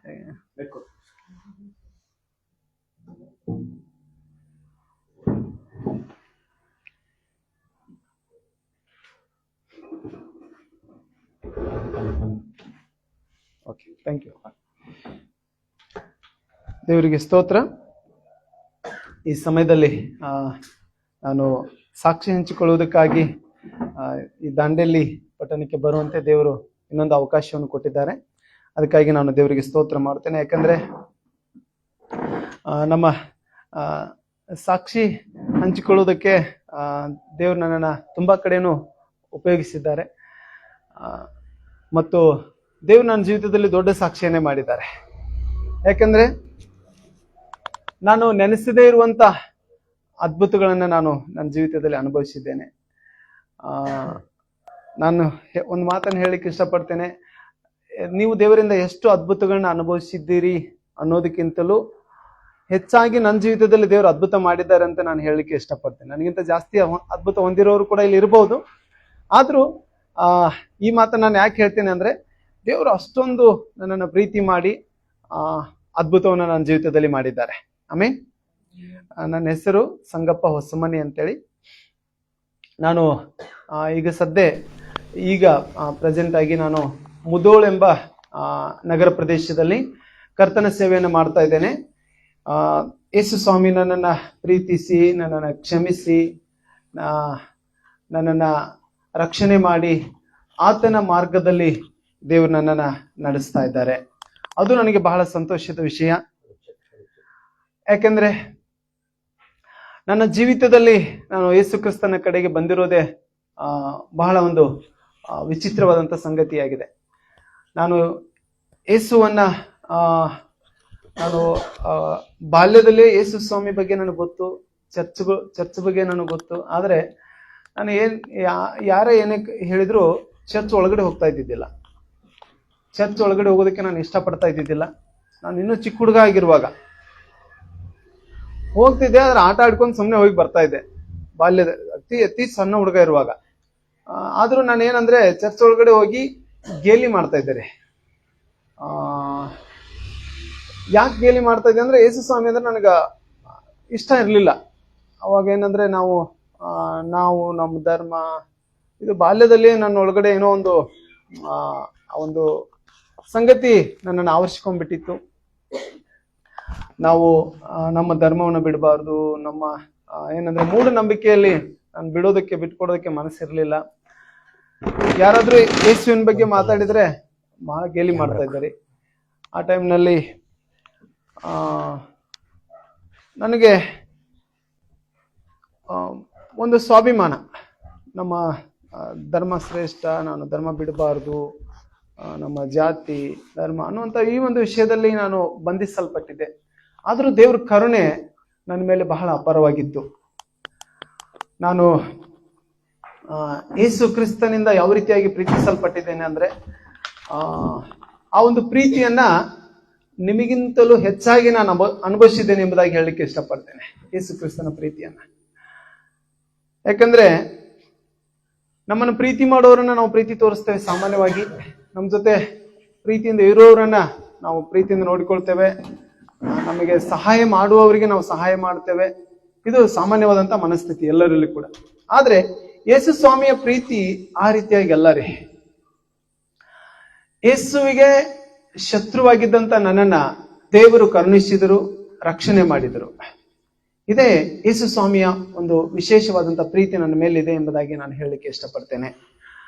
Okay, thank you. ದೇವರಿಗೆ ಸ್ತೋತ್ರ. ಈ ಸಮಯದಲ್ಲಿ ನಾನು ಸಾಕ್ಷಿ ಹಂಚಿಕೊಳ್ಳುವುದಕ್ಕಾಗಿ ಈ ದಾಂಡೇಲಿ ಪಟ್ಟಣಕ್ಕೆ ಬರುವಂತೆ ದೇವರು ಇನ್ನೊಂದು ಅವಕಾಶವನ್ನು ಕೊಟ್ಟಿದ್ದಾರೆ. ಅದಕ್ಕಾಗಿ ನಾನು ದೇವರಿಗೆ ಸ್ತೋತ್ರ ಮಾಡ್ತೇನೆ. ಯಾಕಂದ್ರೆ ನಮ್ಮ ಸಾಕ್ಷಿ ಹಂಚಿಕೊಳ್ಳುವುದಕ್ಕೆ ದೇವರು ನನ್ನನ್ನು ತುಂಬಾ ಕಡೆನೂ ಉಪಯೋಗಿಸಿದ್ದಾರೆ ಮತ್ತು ದೇವರು ನನ್ನ ಜೀವಿತದಲ್ಲಿ ದೊಡ್ಡ ಸಾಕ್ಷಿಯನ್ನೇ ಮಾಡಿದ್ದಾರೆ. ಯಾಕಂದ್ರೆ ನಾನು ನೆನೆಸದೇ ಇರುವಂತ ಅದ್ಭುತಗಳನ್ನ ನಾನು ನನ್ನ ಜೀವಿತದಲ್ಲಿ ಅನುಭವಿಸಿದ್ದೇನೆ. ನಾನು ಒಂದು ಮಾತನ್ನು ಹೇಳಲಿಕ್ಕೆ ಇಷ್ಟಪಡ್ತೇನೆ. ನೀವು ದೇವರಿಂದ ಎಷ್ಟು ಅದ್ಭುತಗಳನ್ನ ಅನುಭವಿಸಿದ್ದೀರಿ ಅನ್ನೋದಕ್ಕಿಂತಲೂ ಹೆಚ್ಚಾಗಿ ನನ್ನ ಜೀವಿತದಲ್ಲಿ ದೇವರು ಅದ್ಭುತ ಮಾಡಿದ್ದಾರೆ ಅಂತ ನಾನು ಹೇಳಲಿಕ್ಕೆ ಇಷ್ಟಪಡ್ತೇನೆ. ನನಗಿಂತ ಜಾಸ್ತಿ ಅದ್ಭುತ ಹೊಂದಿರೋರು ಕೂಡ ಇಲ್ಲಿ ಇರ್ಬೋದು. ಆದ್ರೂ ಈ ಮಾತನ್ನು ನಾನು ಯಾಕೆ ಹೇಳ್ತೇನೆ ಅಂದ್ರೆ, ದೇವರು ಅಷ್ಟೊಂದು ನನ್ನನ್ನು ಪ್ರೀತಿ ಮಾಡಿ ಅದ್ಭುತವನ್ನು ನನ್ನ ಜೀವಿತದಲ್ಲಿ ಮಾಡಿದ್ದಾರೆ. ಆಮೇಲೆ ನನ್ನ ಹೆಸರು ಸಂಗಪ್ಪ ಹೊಸಮನಿ ಅಂತೇಳಿ. ನಾನು ಈಗ ಪ್ರೆಸೆಂಟ್ ಆಗಿ ನಾನು ಮುದೋಳ್ ಎಂಬ ನಗರ ಪ್ರದೇಶದಲ್ಲಿ ಕರ್ತನ ಸೇವೆಯನ್ನು ಮಾಡ್ತಾ ಇದ್ದೇನೆ. ಯೇಸು ಸ್ವಾಮಿ ನನ್ನನ್ನು ಪ್ರೀತಿಸಿ, ನನ್ನನ್ನು ಕ್ಷಮಿಸಿ, ನನ್ನನ್ನು ರಕ್ಷಣೆ ಮಾಡಿ ಆತನ ಮಾರ್ಗದಲ್ಲಿ ದೇವರು ನನ್ನನ್ನು ನಡೆಸ್ತಾ ಇದ್ದಾರೆ. ಅದು ನನಗೆ ಬಹಳ ಸಂತೋಷದ ವಿಷಯ. ಯಾಕೆಂದ್ರೆ ನನ್ನ ಜೀವಿತದಲ್ಲಿ ನಾನು ಯೇಸು ಕ್ರಿಸ್ತನ ಕಡೆಗೆ ಬಂದಿರೋದೇ ಬಹಳ ಒಂದು ವಿಚಿತ್ರವಾದಂಥ ಸಂಗತಿಯಾಗಿದೆ. ನಾನು ಯೇಸುವನ್ನ ನಾನು ಬಾಲ್ಯದಲ್ಲೇ ಯೇಸು ಸ್ವಾಮಿ ಬಗ್ಗೆ ನನಗೆ ಗೊತ್ತು, ಚರ್ಚ್ ಬಗ್ಗೆ ನನಗೆ ಗೊತ್ತು. ಆದರೆ ನಾನು ಯಾರೇ ಏನೇ ಹೇಳಿದ್ರು ಚರ್ಚ್ ಒಳಗಡೆ ಹೋಗ್ತಾ ಇದ್ದಿದ್ದಿಲ್ಲ. ಚರ್ಚ್ ಒಳಗಡೆ ಹೋಗೋದಕ್ಕೆ ನಾನು ಇಷ್ಟಪಡ್ತಾ ಇದ್ದಿದ್ದಿಲ್ಲ. ನಾನು ಇನ್ನೂ ಚಿಕ್ಕ ಹುಡುಗ ಆಗಿರುವಾಗ ಹೋಗ್ತಿದ್ದೆ, ಆದ್ರೆ ಆಟ ಆಡ್ಕೊಂಡು ಸುಮ್ಮನೆ ಹೋಗಿ ಬರ್ತಾ ಇದ್ದೆ. ಬಾಲ್ಯದ ಅತಿ ಸಣ್ಣ ಹುಡುಗ ಇರುವಾಗ. ಆದ್ರೂ ನಾನು ಏನಂದ್ರೆ ಚರ್ಚ್ ಒಳಗಡೆ ಹೋಗಿ ಗೇಲಿ ಮಾಡ್ತಾ ಇದ್ದಾರೆ. ಯಾಕೆ ಗೇಲಿ ಮಾಡ್ತಾ ಇದ್ದೆ ಅಂದ್ರೆ, ಯೇಸು ಸ್ವಾಮಿ ಅಂದ್ರೆ ನನಗ ಇಷ್ಟ ಇರ್ಲಿಲ್ಲ. ಅವಾಗ ಏನಂದ್ರೆ ನಾವು ನಮ್ಮ ಧರ್ಮ ಇದು ಬಾಲ್ಯದಲ್ಲಿ ನನ್ನ ಒಳಗಡೆ ಏನೋ ಒಂದು ಸಂಗತಿ ನನ್ನನ್ನು ಆವರಿಸ್ಕೊಂಡ್ಬಿಟ್ಟಿತ್ತು. ನಾವು ನಮ್ಮ ಧರ್ಮವನ್ನು ಬಿಡಬಾರ್ದು, ನಮ್ಮ ಏನಂದ್ರೆ ಮೂಢನಂಬಿಕೆಯಲ್ಲಿ ನಾನು ಬಿಟ್ಕೊಡೋದಕ್ಕೆ ಮನಸ್ಸಿರ್ಲಿಲ್ಲ. ಯಾರಾದ್ರೂ ಯೇಸುವಿನ ಬಗ್ಗೆ ಮಾತಾಡಿದ್ರೆ ಬಹಳ ಗೇಲಿ ಮಾಡ್ತಾ ಇದ್ದಾರೆ. ಆ ಟೈಮ್ನಲ್ಲಿ ನನಗೆ ಒಂದು ಸ್ವಾಭಿಮಾನ, ನಮ್ಮ ಧರ್ಮ ಶ್ರೇಷ್ಠ, ನಾನು ಧರ್ಮ ಬಿಡಬಾರ್ದು, ನಮ್ಮ ಜಾತಿ ಧರ್ಮ ಅನ್ನುವಂಥ ಈ ಒಂದು ವಿಷಯದಲ್ಲಿ ನಾನು ಬಂಧಿಸಲ್ಪಟ್ಟಿದ್ದೆ. ಆದರೂ ದೇವ್ರ ಕರುಣೆ ನನ್ನ ಮೇಲೆ ಬಹಳ ಅಪಾರವಾಗಿತ್ತು. ನಾನು ಯೇಸು ಕ್ರಿಸ್ತನಿಂದ ಯಾವ ರೀತಿಯಾಗಿ ಪ್ರೀತಿಸಲ್ಪಟ್ಟಿದ್ದೇನೆ ಅಂದ್ರೆ, ಆ ಒಂದು ಪ್ರೀತಿಯನ್ನ ನಿಮಗಿಂತಲೂ ಹೆಚ್ಚಾಗಿ ನಾನು ಅನುಭವಿಸಿದ್ದೇನೆ ಎಂಬುದಾಗಿ ಹೇಳಲಿಕ್ಕೆ ಇಷ್ಟಪಡ್ತೇನೆ, ಯೇಸು ಕ್ರಿಸ್ತನ ಪ್ರೀತಿಯನ್ನ. ಯಾಕಂದ್ರೆ ನಮ್ಮನ್ನು ಪ್ರೀತಿ ಮಾಡೋರನ್ನ ನಾವು ಪ್ರೀತಿ ತೋರಿಸ್ತೇವೆ ಸಾಮಾನ್ಯವಾಗಿ. ನಮ್ಮ ಜೊತೆ ಪ್ರೀತಿಯಿಂದ ಇರೋರನ್ನ ನಾವು ಪ್ರೀತಿಯಿಂದ ನೋಡಿಕೊಳ್ತೇವೆ. ನಮಗೆ ಸಹಾಯ ಮಾಡುವವರಿಗೆ ನಾವು ಸಹಾಯ ಮಾಡ್ತೇವೆ. ಇದು ಸಾಮಾನ್ಯವಾದಂತ ಮನಸ್ಥಿತಿ ಎಲ್ಲರಲ್ಲಿ ಕೂಡ. ಆದ್ರೆ ಯೇಸು ಸ್ವಾಮಿಯ ಪ್ರೀತಿ ಆ ರೀತಿಯಾಗಿ ಅಲ್ಲ ರೀ. ಯೇಸುವಿಗೆ ಶತ್ರುವಾಗಿದ್ದಂತ ನನ್ನನ್ನ ದೇವರು ಕರುಣಿಸಿದರು, ರಕ್ಷಣೆ ಮಾಡಿದರು. ಇದೇ ಯೇಸು ಸ್ವಾಮಿಯ ಒಂದು ವಿಶೇಷವಾದಂತ ಪ್ರೀತಿ ನನ್ನ ಮೇಲಿದೆ ಎಂಬುದಾಗಿ ನಾನು ಹೇಳಲಿಕ್ಕೆ ಇಷ್ಟಪಡ್ತೇನೆ.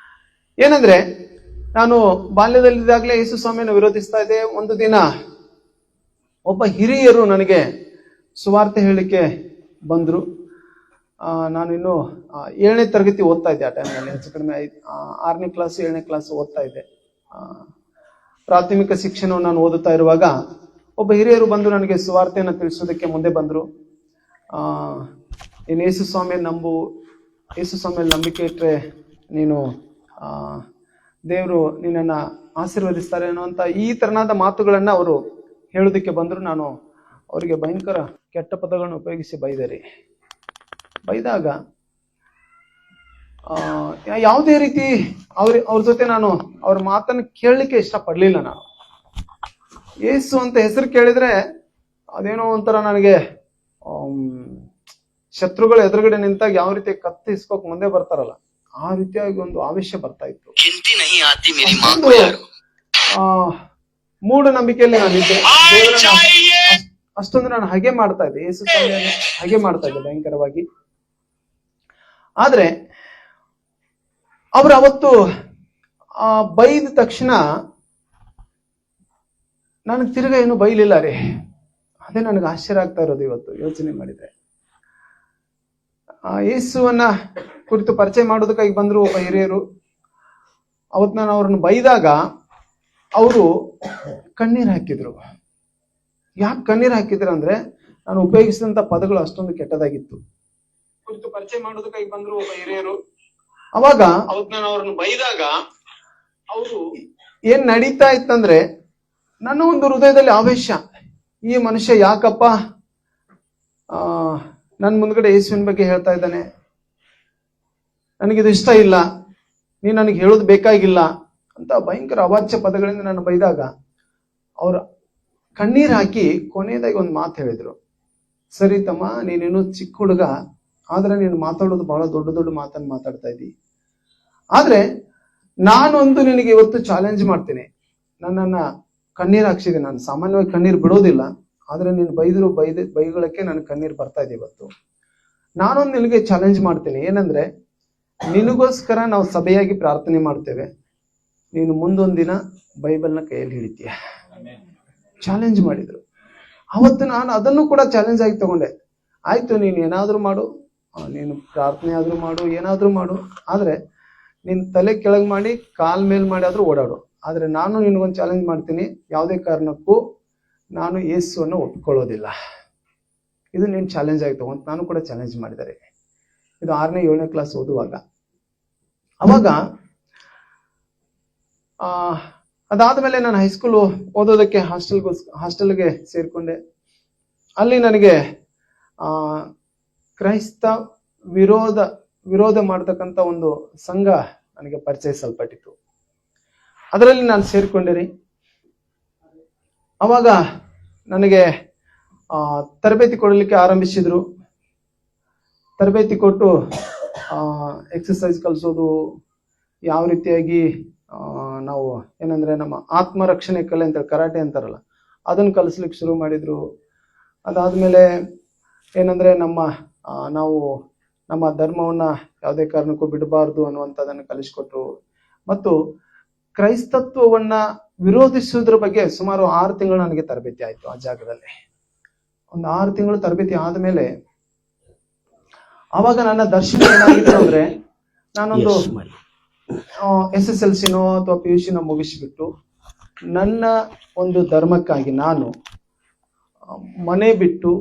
ಏನಂದ್ರೆ, ನಾನು ಬಾಲ್ಯದಲ್ಲಿದ್ದಾಗಲೇ ಯೇಸು ಸ್ವಾಮಿಯನ್ನು ವಿರೋಧಿಸ್ತಾ ಇದ್ದೆ. ಒಂದು ದಿನ ಒಬ್ಬ ಹಿರಿಯರು ನನಗೆ ಸುವಾರ್ತೆ ಹೇಳಲಿಕ್ಕೆ ಬಂದ್ರು. ನಾನು ಇನ್ನು 7ನೇ ತರಗತಿ ಓದ್ತಾ ಇದ್ದೆ. ಆ ಟೈಮ್ನಲ್ಲಿ ಹೆಚ್ಚು ಕಡಿಮೆ 6ನೇ ಕ್ಲಾಸ್ 7ನೇ ಕ್ಲಾಸ್ ಓದ್ತಾ ಇದ್ದೆ. ಪ್ರಾಥಮಿಕ ಶಿಕ್ಷಣವನ್ನು ನಾನು ಓದುತ್ತಾ ಇರುವಾಗ ಒಬ್ಬ ಹಿರಿಯರು ಬಂದು ನನಗೆ ಸುವಾರ್ತೆಯನ್ನು ತಿಳಿಸೋದಕ್ಕೆ ಮುಂದೆ ಬಂದರು. ನೀನು ಯೇಸು ಸ್ವಾಮಿಯಲ್ಲಿ ನಂಬಿಕೆ ಇಟ್ಟರೆ ನೀನು ದೇವರು ನಿನ್ನನ್ನು ಆಶೀರ್ವದಿಸ್ತಾರೆ ಅನ್ನುವಂಥ ಈ ತರನಾದ ಮಾತುಗಳನ್ನ ಅವರು ಹೇಳೋದಕ್ಕೆ ಬಂದರು. ನಾನು ಅವರಿಗೆ ಭಯಂಕರ ಕೆಟ್ಟ ಪದಗಳನ್ನು ಉಪಯೋಗಿಸಿ ಬೈದಾಗ ಯಾವುದೇ ರೀತಿ ಅವ್ರ ಜೊತೆ ನಾನು ಅವ್ರ ಮಾತನ್ನು ಕೇಳಲಿಕ್ಕೆ ಇಷ್ಟಪಡಲಿಲ್ಲ. ನಾನು ಯೇಸು ಅಂತ ಹೆಸರು ಕೇಳಿದ್ರೆ ಅದೇನೋ ಒಂಥರ ನನಗೆ ಶತ್ರುಗಳು ಎದುರುಗಡೆ ನಿಂತಾಗ ಯಾವ ರೀತಿ ಕತ್ತಿ ಇಸ್ಕೋಕ್ ಮುಂದೆ ಬರ್ತಾರಲ್ಲ, ಆ ರೀತಿಯಾಗಿ ಒಂದು ಆವೇಶ ಬರ್ತಾ ಇತ್ತು. ಮೂಢನಂಬಿಕೆಯಲ್ಲಿ ನಾನಿದ್ದೆ. ಅಷ್ಟೊಂದು ನಾನು ಹಾಗೆ ಮಾಡ್ತಾ ಇದ್ದೆ, ಯೇಸು ಸ್ವಾಮಿಯನ್ನು ಹಾಗೆ ಮಾಡ್ತಾ ಇದ್ದೆ ಭಯಂಕರವಾಗಿ. ಆದ್ರೆ ಅವರು ಅವತ್ತು ಬೈದ ತಕ್ಷಣ ನನಗೆ ತಿರ್ಗಾ ಏನು ಬೈಲಿಲ್ಲ ರೀ. ಅದೇ ನನಗೆ ಆಶ್ಚರ್ಯ ಆಗ್ತಾ ಇರೋದು ಇವತ್ತು ಯೋಚನೆ ಮಾಡಿದ್ರೆ. ಯೇಸುವನ್ನ ಕುರಿತು ಪರಿಚಯ ಮಾಡೋದಕ್ಕಾಗಿ ಬಂದ್ರು ಒಬ್ಬ ಹಿರಿಯರು. ಅವತ್ತು ನಾನು ಅವ್ರನ್ನ ಬೈದಾಗ ಅವರು ಕಣ್ಣೀರು ಹಾಕಿದ್ರು. ಯಾಕೆ ಕಣ್ಣೀರು ಹಾಕಿದ್ರು ಅಂದ್ರೆ, ನಾನು ಉಪಯೋಗಿಸಿದಂತ ಪದಗಳು ಅಷ್ಟೊಂದು ಕೆಟ್ಟದಾಗಿತ್ತು. ಕುರಿತು ಪರಿಚಯ ಮಾಡೋದಕ್ಕಾಗಿ ಬಂದ್ರು ಒಬ್ಬ ಹಿರಿಯರು. ಅವಾಗ ಅವತ್ತು ನಾನು ಅವ್ರನ್ನ ಬೈದಾಗ ಅವರು ಏನ್ ನಡೀತಾ ಇತ್ತಂದ್ರೆ, ನನ್ನ ಒಂದು ಹೃದಯದಲ್ಲಿ ಆವೇಶ, ಈ ಮನುಷ್ಯ ಯಾಕಪ್ಪ ನನ್ ಮುಂದ್ಗಡೆ ಯೇಸುವಿನ ಬಗ್ಗೆ ಹೇಳ್ತಾ ಇದ್ದಾನೆ, ನನಗಿದು ಇಷ್ಟ ಇಲ್ಲ, ನೀನ್ ನನಗೆ ಹೇಳೋದು ಬೇಕಾಗಿಲ್ಲ ಅಂತ ಭಯಂಕರ ಅವಾಚ್ಯ ಪದಗಳಿಂದ ನಾನು ಬೈದಾಗ ಅವ್ರ ಕಣ್ಣೀರ್ ಹಾಕಿ ಕೊನೆಯದಾಗಿ ಒಂದು ಮಾತು ಹೇಳಿದ್ರು. ಸರಿ ತಮ್ಮ, ನೀನೇನು ಚಿಕ್ಕ ಹುಡುಗ, ಆದ್ರೆ ನೀನು ಮಾತಾಡೋದು ಬಹಳ ದೊಡ್ಡ ದೊಡ್ಡ ಮಾತನ್ನು ಮಾತಾಡ್ತಾ ಇದ್ದಿ. ಆದ್ರೆ ನಾನೊಂದು ನಿನಗೆ ಇವತ್ತು ಚಾಲೆಂಜ್ ಮಾಡ್ತೀನಿ. ನನ್ನನ್ನ ಕಣ್ಣೀರ್ ಹಾಕ್ಸಿದೆ, ನಾನು ಸಾಮಾನ್ಯವಾಗಿ ಕಣ್ಣೀರ್ ಬಿಡೋದಿಲ್ಲ, ಆದ್ರೆ ನೀನು ಬೈಗಳಕ್ಕೆ ನನ್ ಕಣ್ಣೀರ್ ಬರ್ತಾ ಇದೆ ಇವತ್ತು. ನಾನೊಂದು ನಿನಗೆ ಚಾಲೆಂಜ್ ಮಾಡ್ತೀನಿ. ಏನಂದ್ರೆ, ನಿನಗೋಸ್ಕರ ನಾವು ಸಭೆಯಾಗಿ ಪ್ರಾರ್ಥನೆ ಮಾಡ್ತೇವೆ, ನೀನು ಮುಂದೊಂದಿನ ಬೈಬಲ್ನ ಕೈಯಲ್ಲಿ ಹಿಡಿತೀಯ. ಚಾಲೆಂಜ್ ಮಾಡಿದ್ರು. ಅವತ್ತು ನಾನು ಅದನ್ನು ಕೂಡ ಚಾಲೆಂಜ್ ಆಗಿ ತಗೊಂಡೆ. ಆಯ್ತು, ನೀನು ಏನಾದ್ರೂ ಮಾಡು, ನೀನು ಪ್ರಾರ್ಥನೆ ಆದ್ರೂ ಮಾಡು, ಏನಾದ್ರೂ ಮಾಡು, ಆದ್ರೆ ನಿನ್ ತಲೆ ಕೆಳಗ್ ಮಾಡಿ ಕಾಲ್ ಮೇಲ್ ಮಾಡಿ ಆದ್ರೂ ಓಡಾಡು. ಆದ್ರೆ ನಾನು ನಿನಗೊಂದು ಚಾಲೆಂಜ್ ಮಾಡ್ತೀನಿ, ಯಾವುದೇ ಕಾರಣಕ್ಕೂ ನಾನು ಯೇಸುವನ್ನು ಒಪ್ಕೊಳ್ಳೋದಿಲ್ಲ. ಇದು ನೀನು ಚಾಲೆಂಜ್ ಆಗಿ ತಗೊಂಡು ನಾನು ಕೂಡ ಚಾಲೆಂಜ್ ಮಾಡಿದ್ದಾರೆ. ಇದು 6ನೇ 7ನೇ ಕ್ಲಾಸ್ ಓದುವಾಗ. ಅವಾಗ ಅದಾದ್ಮೇಲೆ ನಾನು ಹೈಸ್ಕೂಲ್ ಓದೋದಕ್ಕೆ ಹಾಸ್ಟೆಲ್ಗೆ ಸೇರ್ಕೊಂಡೆ. ಅಲ್ಲಿ ನನಗೆ ಕ್ರೈಸ್ತ ವಿರೋಧ ಮಾಡತಕ್ಕಂತ ಒಂದು ಸಂಘ ನನಗೆ ಪರಿಚಯಿಸಲ್ಪಟ್ಟಿತ್ತು. ಅದರಲ್ಲಿ ನಾನು ಸೇರ್ಕೊಂಡೆ ರೀ. ಅವಾಗ ನನಗೆ ತರಬೇತಿ ಕೊಡಲಿಕ್ಕೆ ಆರಂಭಿಸಿದ್ರು. ತರಬೇತಿ ಕೊಟ್ಟು ಎಕ್ಸಸೈಸ್ ಕಲಿಸೋದು, ಯಾವ ರೀತಿಯಾಗಿ ನಾವು ಏನಂದ್ರೆ ನಮ್ಮ ಆತ್ಮರಕ್ಷಣೆ ಕಲೆ ಅಂತ ಕರಾಟೆ ಅಂತಾರಲ್ಲ, ಅದನ್ನು ಕಲಿಸ್ಲಿಕ್ಕೆ ಶುರು ಮಾಡಿದ್ರು. ಅದಾದ್ಮೇಲೆ ಏನಂದ್ರೆ ನಾವು ನಮ್ಮ ಧರ್ಮವನ್ನ ಯಾವುದೇ ಕಾರಣಕ್ಕೂ ಬಿಡಬಾರ್ದು ಅನ್ನುವಂಥದ್ದನ್ನು ಕಲಿಸ್ಕೊಟ್ರು. ಮತ್ತು ಕ್ರೈಸ್ತತ್ವವನ್ನ ವಿರೋಧಿಸುವುದ್ರ ಬಗ್ಗೆ ಸುಮಾರು 6 ತಿಂಗಳು ನನಗೆ ತರಬೇತಿ ಆಯ್ತು. ಆ ಜಾಗದಲ್ಲಿ ಒಂದು 6 ತಿಂಗಳು ತರಬೇತಿ ಆದ್ಮೇಲೆ ಅವಾಗ ನನ್ನ ದರ್ಶನ ಏನಾಗಿತ್ತು ಅಂದ್ರೆ, ನಾನೊಂದು SSLCನೋ ಅಥವಾ PUC ಮುಗಿಸ್ಬಿಟ್ಟು ನನ್ನ ಒಂದು ಧರ್ಮಕ್ಕಾಗಿ ನಾನು ಮನೆ ಬಿಟ್ಟು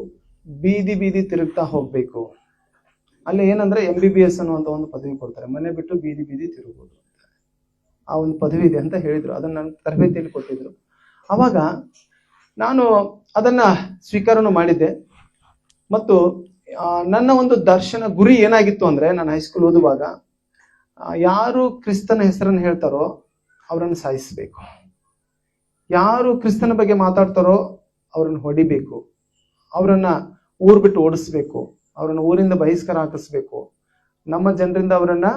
ಬೀದಿ ತಿರುಗ್ತಾ ಹೋಗ್ಬೇಕು. ಅಲ್ಲಿ ಏನಂದ್ರೆ MBBS ಅನ್ನುವಂತ ಒಂದು ಪದವಿ ಕೊಡ್ತಾರೆ, ಮನೆ ಬಿಟ್ಟು ಬೀದಿ ತಿರುಗೋದು, ಆ ಒಂದು ಪದವಿ ಇದೆ ಅಂತ ಹೇಳಿದ್ರು. ಅದನ್ನ ನನ್ನ ತರಬೇತಿಯಲ್ಲಿ ಕೊಟ್ಟಿದ್ರು. ಅವಾಗ ನಾನು ಅದನ್ನ ಸ್ವೀಕಾರನೂ ಮಾಡಿದ್ದೆ. ಮತ್ತು ನನ್ನ ಒಂದು ದರ್ಶನ ಗುರಿ ಏನಾಗಿತ್ತು ಅಂದ್ರೆ, ನಾನು ಹೈಸ್ಕೂಲ್ ಓದುವಾಗ ಯಾರು ಕ್ರಿಸ್ತನ ಹೆಸರನ್ನು ಹೇಳ್ತಾರೋ ಅವರನ್ನು ಸಾಯಿಸ್ಬೇಕು, ಯಾರು ಕ್ರಿಸ್ತನ ಬಗ್ಗೆ ಮಾತಾಡ್ತಾರೋ ಅವ್ರನ್ನ ಹೊಡಿಬೇಕು, ಅವರನ್ನ ಊರ್ ಬಿಟ್ಟು ಓಡಿಸ್ಬೇಕು, ಅವರನ್ನ ಊರಿಂದ ಬಹಿಷ್ಕಾರ ಹಾಕಿಸ್ಬೇಕು, ನಮ್ಮ ಜನರಿಂದ ಅವರನ್ನ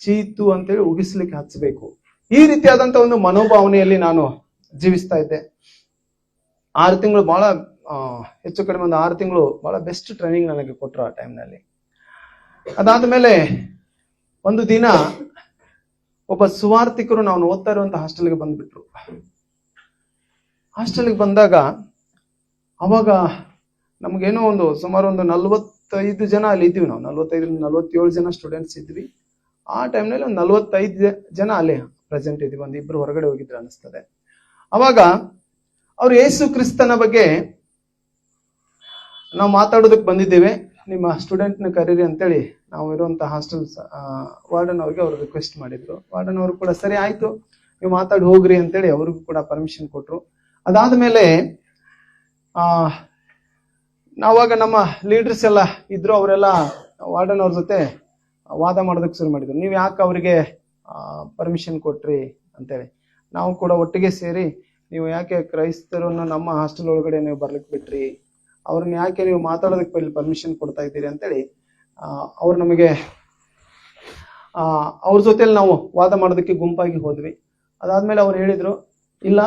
ಚೀತು ಅಂತೇಳಿ ಉಗಿಸ್ಲಿಕ್ಕೆ ಹಚ್ಚಬೇಕು. ಈ ರೀತಿಯಾದಂತ ಒಂದು ಮನೋಭಾವನೆಯಲ್ಲಿ ನಾನು ಜೀವಿಸ್ತಾ ಇದ್ದೆ. 6 ತಿಂಗಳು ಬಹಳ ಹೆಚ್ಚು ಕಡಿಮೆ ಒಂದು 6 ತಿಂಗಳು ಬಹಳ ಬೆಸ್ಟ್ ಟ್ರೈನಿಂಗ್ ನನಗೆ ಕೊಟ್ಟರು ಆ ಟೈಮ್ನಲ್ಲಿ. ಅದಾದ್ಮೇಲೆ ಒಂದು ದಿನ ಒಬ್ಬ ಸುವಾರ್ಥಿಕರು ನಾವು ಓದ್ತಾ ಇರುವಂತ ಹಾಸ್ಟೆಲ್ಗೆ ಬಂದ್ಬಿಟ್ರು. ಹಾಸ್ಟೆಲ್ಗೆ ಬಂದಾಗ ಅವಾಗ ನಮ್ಗೇನೋ ಸುಮಾರು ಒಂದು 45 ಜನ ಅಲ್ಲಿ ಇದ್ವಿ. ನಾವು 45-47 ಜನ ಸ್ಟೂಡೆಂಟ್ಸ್ ಇದ್ವಿ. ಆ ಟೈಮ್ನಲ್ಲಿ ಒಂದು 45 ಜನ ಅಲ್ಲಿ ಪ್ರೆಸೆಂಟ್ ಇದ್ವಿ. ಒಂದು 2 ಹೊರಗಡೆ ಹೋಗಿದ್ರು ಅನಿಸ್ತದೆ. ಅವಾಗ ಅವ್ರು ಯೇಸು ಕ್ರಿಸ್ತನ ಬಗ್ಗೆ ನಾವು ಮಾತಾಡೋದಕ್ಕೆ ಬಂದಿದ್ದೇವೆ, ನಿಮ್ಮ ಸ್ಟೂಡೆಂಟ್ನ ಕರೀರಿ ಅಂತೇಳಿ ನಾವು ಇರುವಂತ ಹಾಸ್ಟೆಲ್ ವಾರ್ಡನ್ ಅವ್ರಿಗೆ ಅವ್ರು ರಿಕ್ವೆಸ್ಟ್ ಮಾಡಿದ್ರು. ವಾರ್ಡನ್ ಅವರು ಕೂಡ ಸರಿ ಆಯ್ತು ನೀವು ಮಾತಾಡಿ ಹೋಗ್ರಿ ಅಂತೇಳಿ ಅವ್ರಿಗೂ ಕೂಡ ಪರ್ಮಿಷನ್ ಕೊಟ್ರು. ಅದಾದ್ಮೇಲೆ ನಾವಾಗ ನಮ್ಮ ಲೀಡರ್ಸ್ ಎಲ್ಲ ಇದ್ರು, ಅವರೆಲ್ಲ ವಾರ್ಡನ್ ಅವ್ರ ಜೊತೆ ವಾದ ಮಾಡೋದಕ್ಕೆ ಶುರು ಮಾಡಿದ್ರು. ನೀವು ಯಾಕೆ ಅವರಿಗೆ ಪರ್ಮಿಷನ್ ಕೊಟ್ರಿ ಅಂತೇಳಿ. ನಾವು ಕೂಡ ಒಟ್ಟಿಗೆ ಸೇರಿ ನೀವು ಯಾಕೆ ಕ್ರೈಸ್ತರನ್ನು ನಮ್ಮ ಹಾಸ್ಟೆಲ್ ಒಳಗಡೆ ನೀವು ಬರ್ಲಿಕ್ಕೆ ಬಿಟ್ರಿ, ಅವ್ರನ್ನ ಯಾಕೆ ನೀವು ಮಾತಾಡೋದಕ್ಕೆ ಪರ್ಮಿಷನ್ ಕೊಡ್ತಾ ಇದ್ದೀರಿ ಅಂತೇಳಿ ಅವ್ರು ನಮಗೆ ಅವ್ರ ಜೊತೆಲಿ ನಾವು ವಾದ ಮಾಡೋದಕ್ಕೆ ಗುಂಪಾಗಿ ಹೋದ್ವಿ. ಅದಾದ್ಮೇಲೆ ಅವ್ರು ಹೇಳಿದ್ರು, ಇಲ್ಲ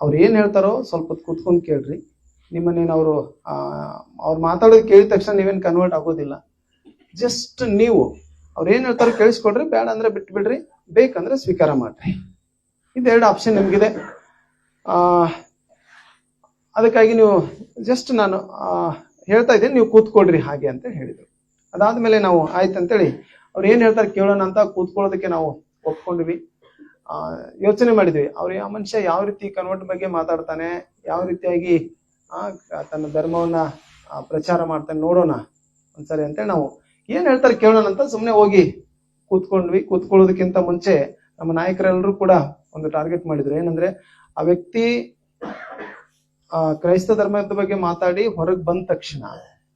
ಅವ್ರು ಏನ್ ಹೇಳ್ತಾರೋ ಸ್ವಲ್ಪ ಹೊತ್ತು ಕೂತ್ಕೊಂಡು ಕೇಳ್ರಿ, ನಿಮ್ಮನ್ನೇನು ಅವ್ರು ಮಾತಾಡೋದು ಕೇಳಿದ ತಕ್ಷಣ ನೀವೇನು ಕನ್ವರ್ಟ್ ಆಗೋದಿಲ್ಲ. ಜಸ್ಟ್ ನೀವು ಅವ್ರು ಏನ್ ಹೇಳ್ತಾರೋ ಕೇಳಿಸ್ಕೊಡ್ರಿ, ಬೇಡ ಅಂದ್ರೆ ಬಿಟ್ಟು ಬಿಡ್ರಿ, ಬೇಕಂದ್ರೆ ಸ್ವೀಕಾರ ಮಾಡ್ರಿ. ಇದೆರಡು ಆಪ್ಷನ್ ನಿಮ್ಗಿದೆ. ಅದಕ್ಕಾಗಿ ನೀವು ಜಸ್ಟ್ ನಾನು ಹೇಳ್ತಾ ಇದ್ದೀನಿ, ನೀವು ಕೂತ್ಕೊಳ್ರಿ ಹಾಗೆ ಅಂತ ಹೇಳಿದ್ರು. ಅದಾದ್ಮೇಲೆ ನಾವು ಆಯ್ತಂತೇಳಿ ಅವ್ರು ಏನ್ ಹೇಳ್ತಾರೆ ಕೇಳೋಣ ಅಂತ ಕೂತ್ಕೊಳ್ಳೋದಕ್ಕೆ ನಾವು ಒಪ್ಕೊಂಡ್ವಿ. ಯೋಚನೆ ಮಾಡಿದ್ವಿ, ಆ ಮನುಷ್ಯ ಯಾವ ರೀತಿ ಕನ್ವರ್ಟ್ ಬಗ್ಗೆ ಮಾತಾಡ್ತಾನೆ, ಯಾವ ರೀತಿಯಾಗಿ ತನ್ನ ಧರ್ಮವನ್ನ ಪ್ರಚಾರ ಮಾಡ್ತಾನೆ ನೋಡೋಣ ಒಂದ್ಸರಿ ಅಂತೇಳಿ ನಾವು ಏನ್ ಹೇಳ್ತಾರೆ ಕೇಳೋಣ ಅಂತ ಸುಮ್ಮನೆ ಹೋಗಿ ಕೂತ್ಕೊಂಡ್ವಿ. ಕೂತ್ಕೊಳ್ಳೋದಕ್ಕಿಂತ ಮುಂಚೆ ನಮ್ಮ ನಾಯಕರೆಲ್ಲರೂ ಕೂಡ ಒಂದು ಟಾರ್ಗೆಟ್ ಮಾಡಿದ್ರು. ಏನಂದ್ರೆ ಆ ವ್ಯಕ್ತಿ ಕ್ರೈಸ್ತ ಧರ್ಮದ ಬಗ್ಗೆ ಮಾತಾಡಿ ಹೊರಗೆ ಬಂದ ತಕ್ಷಣ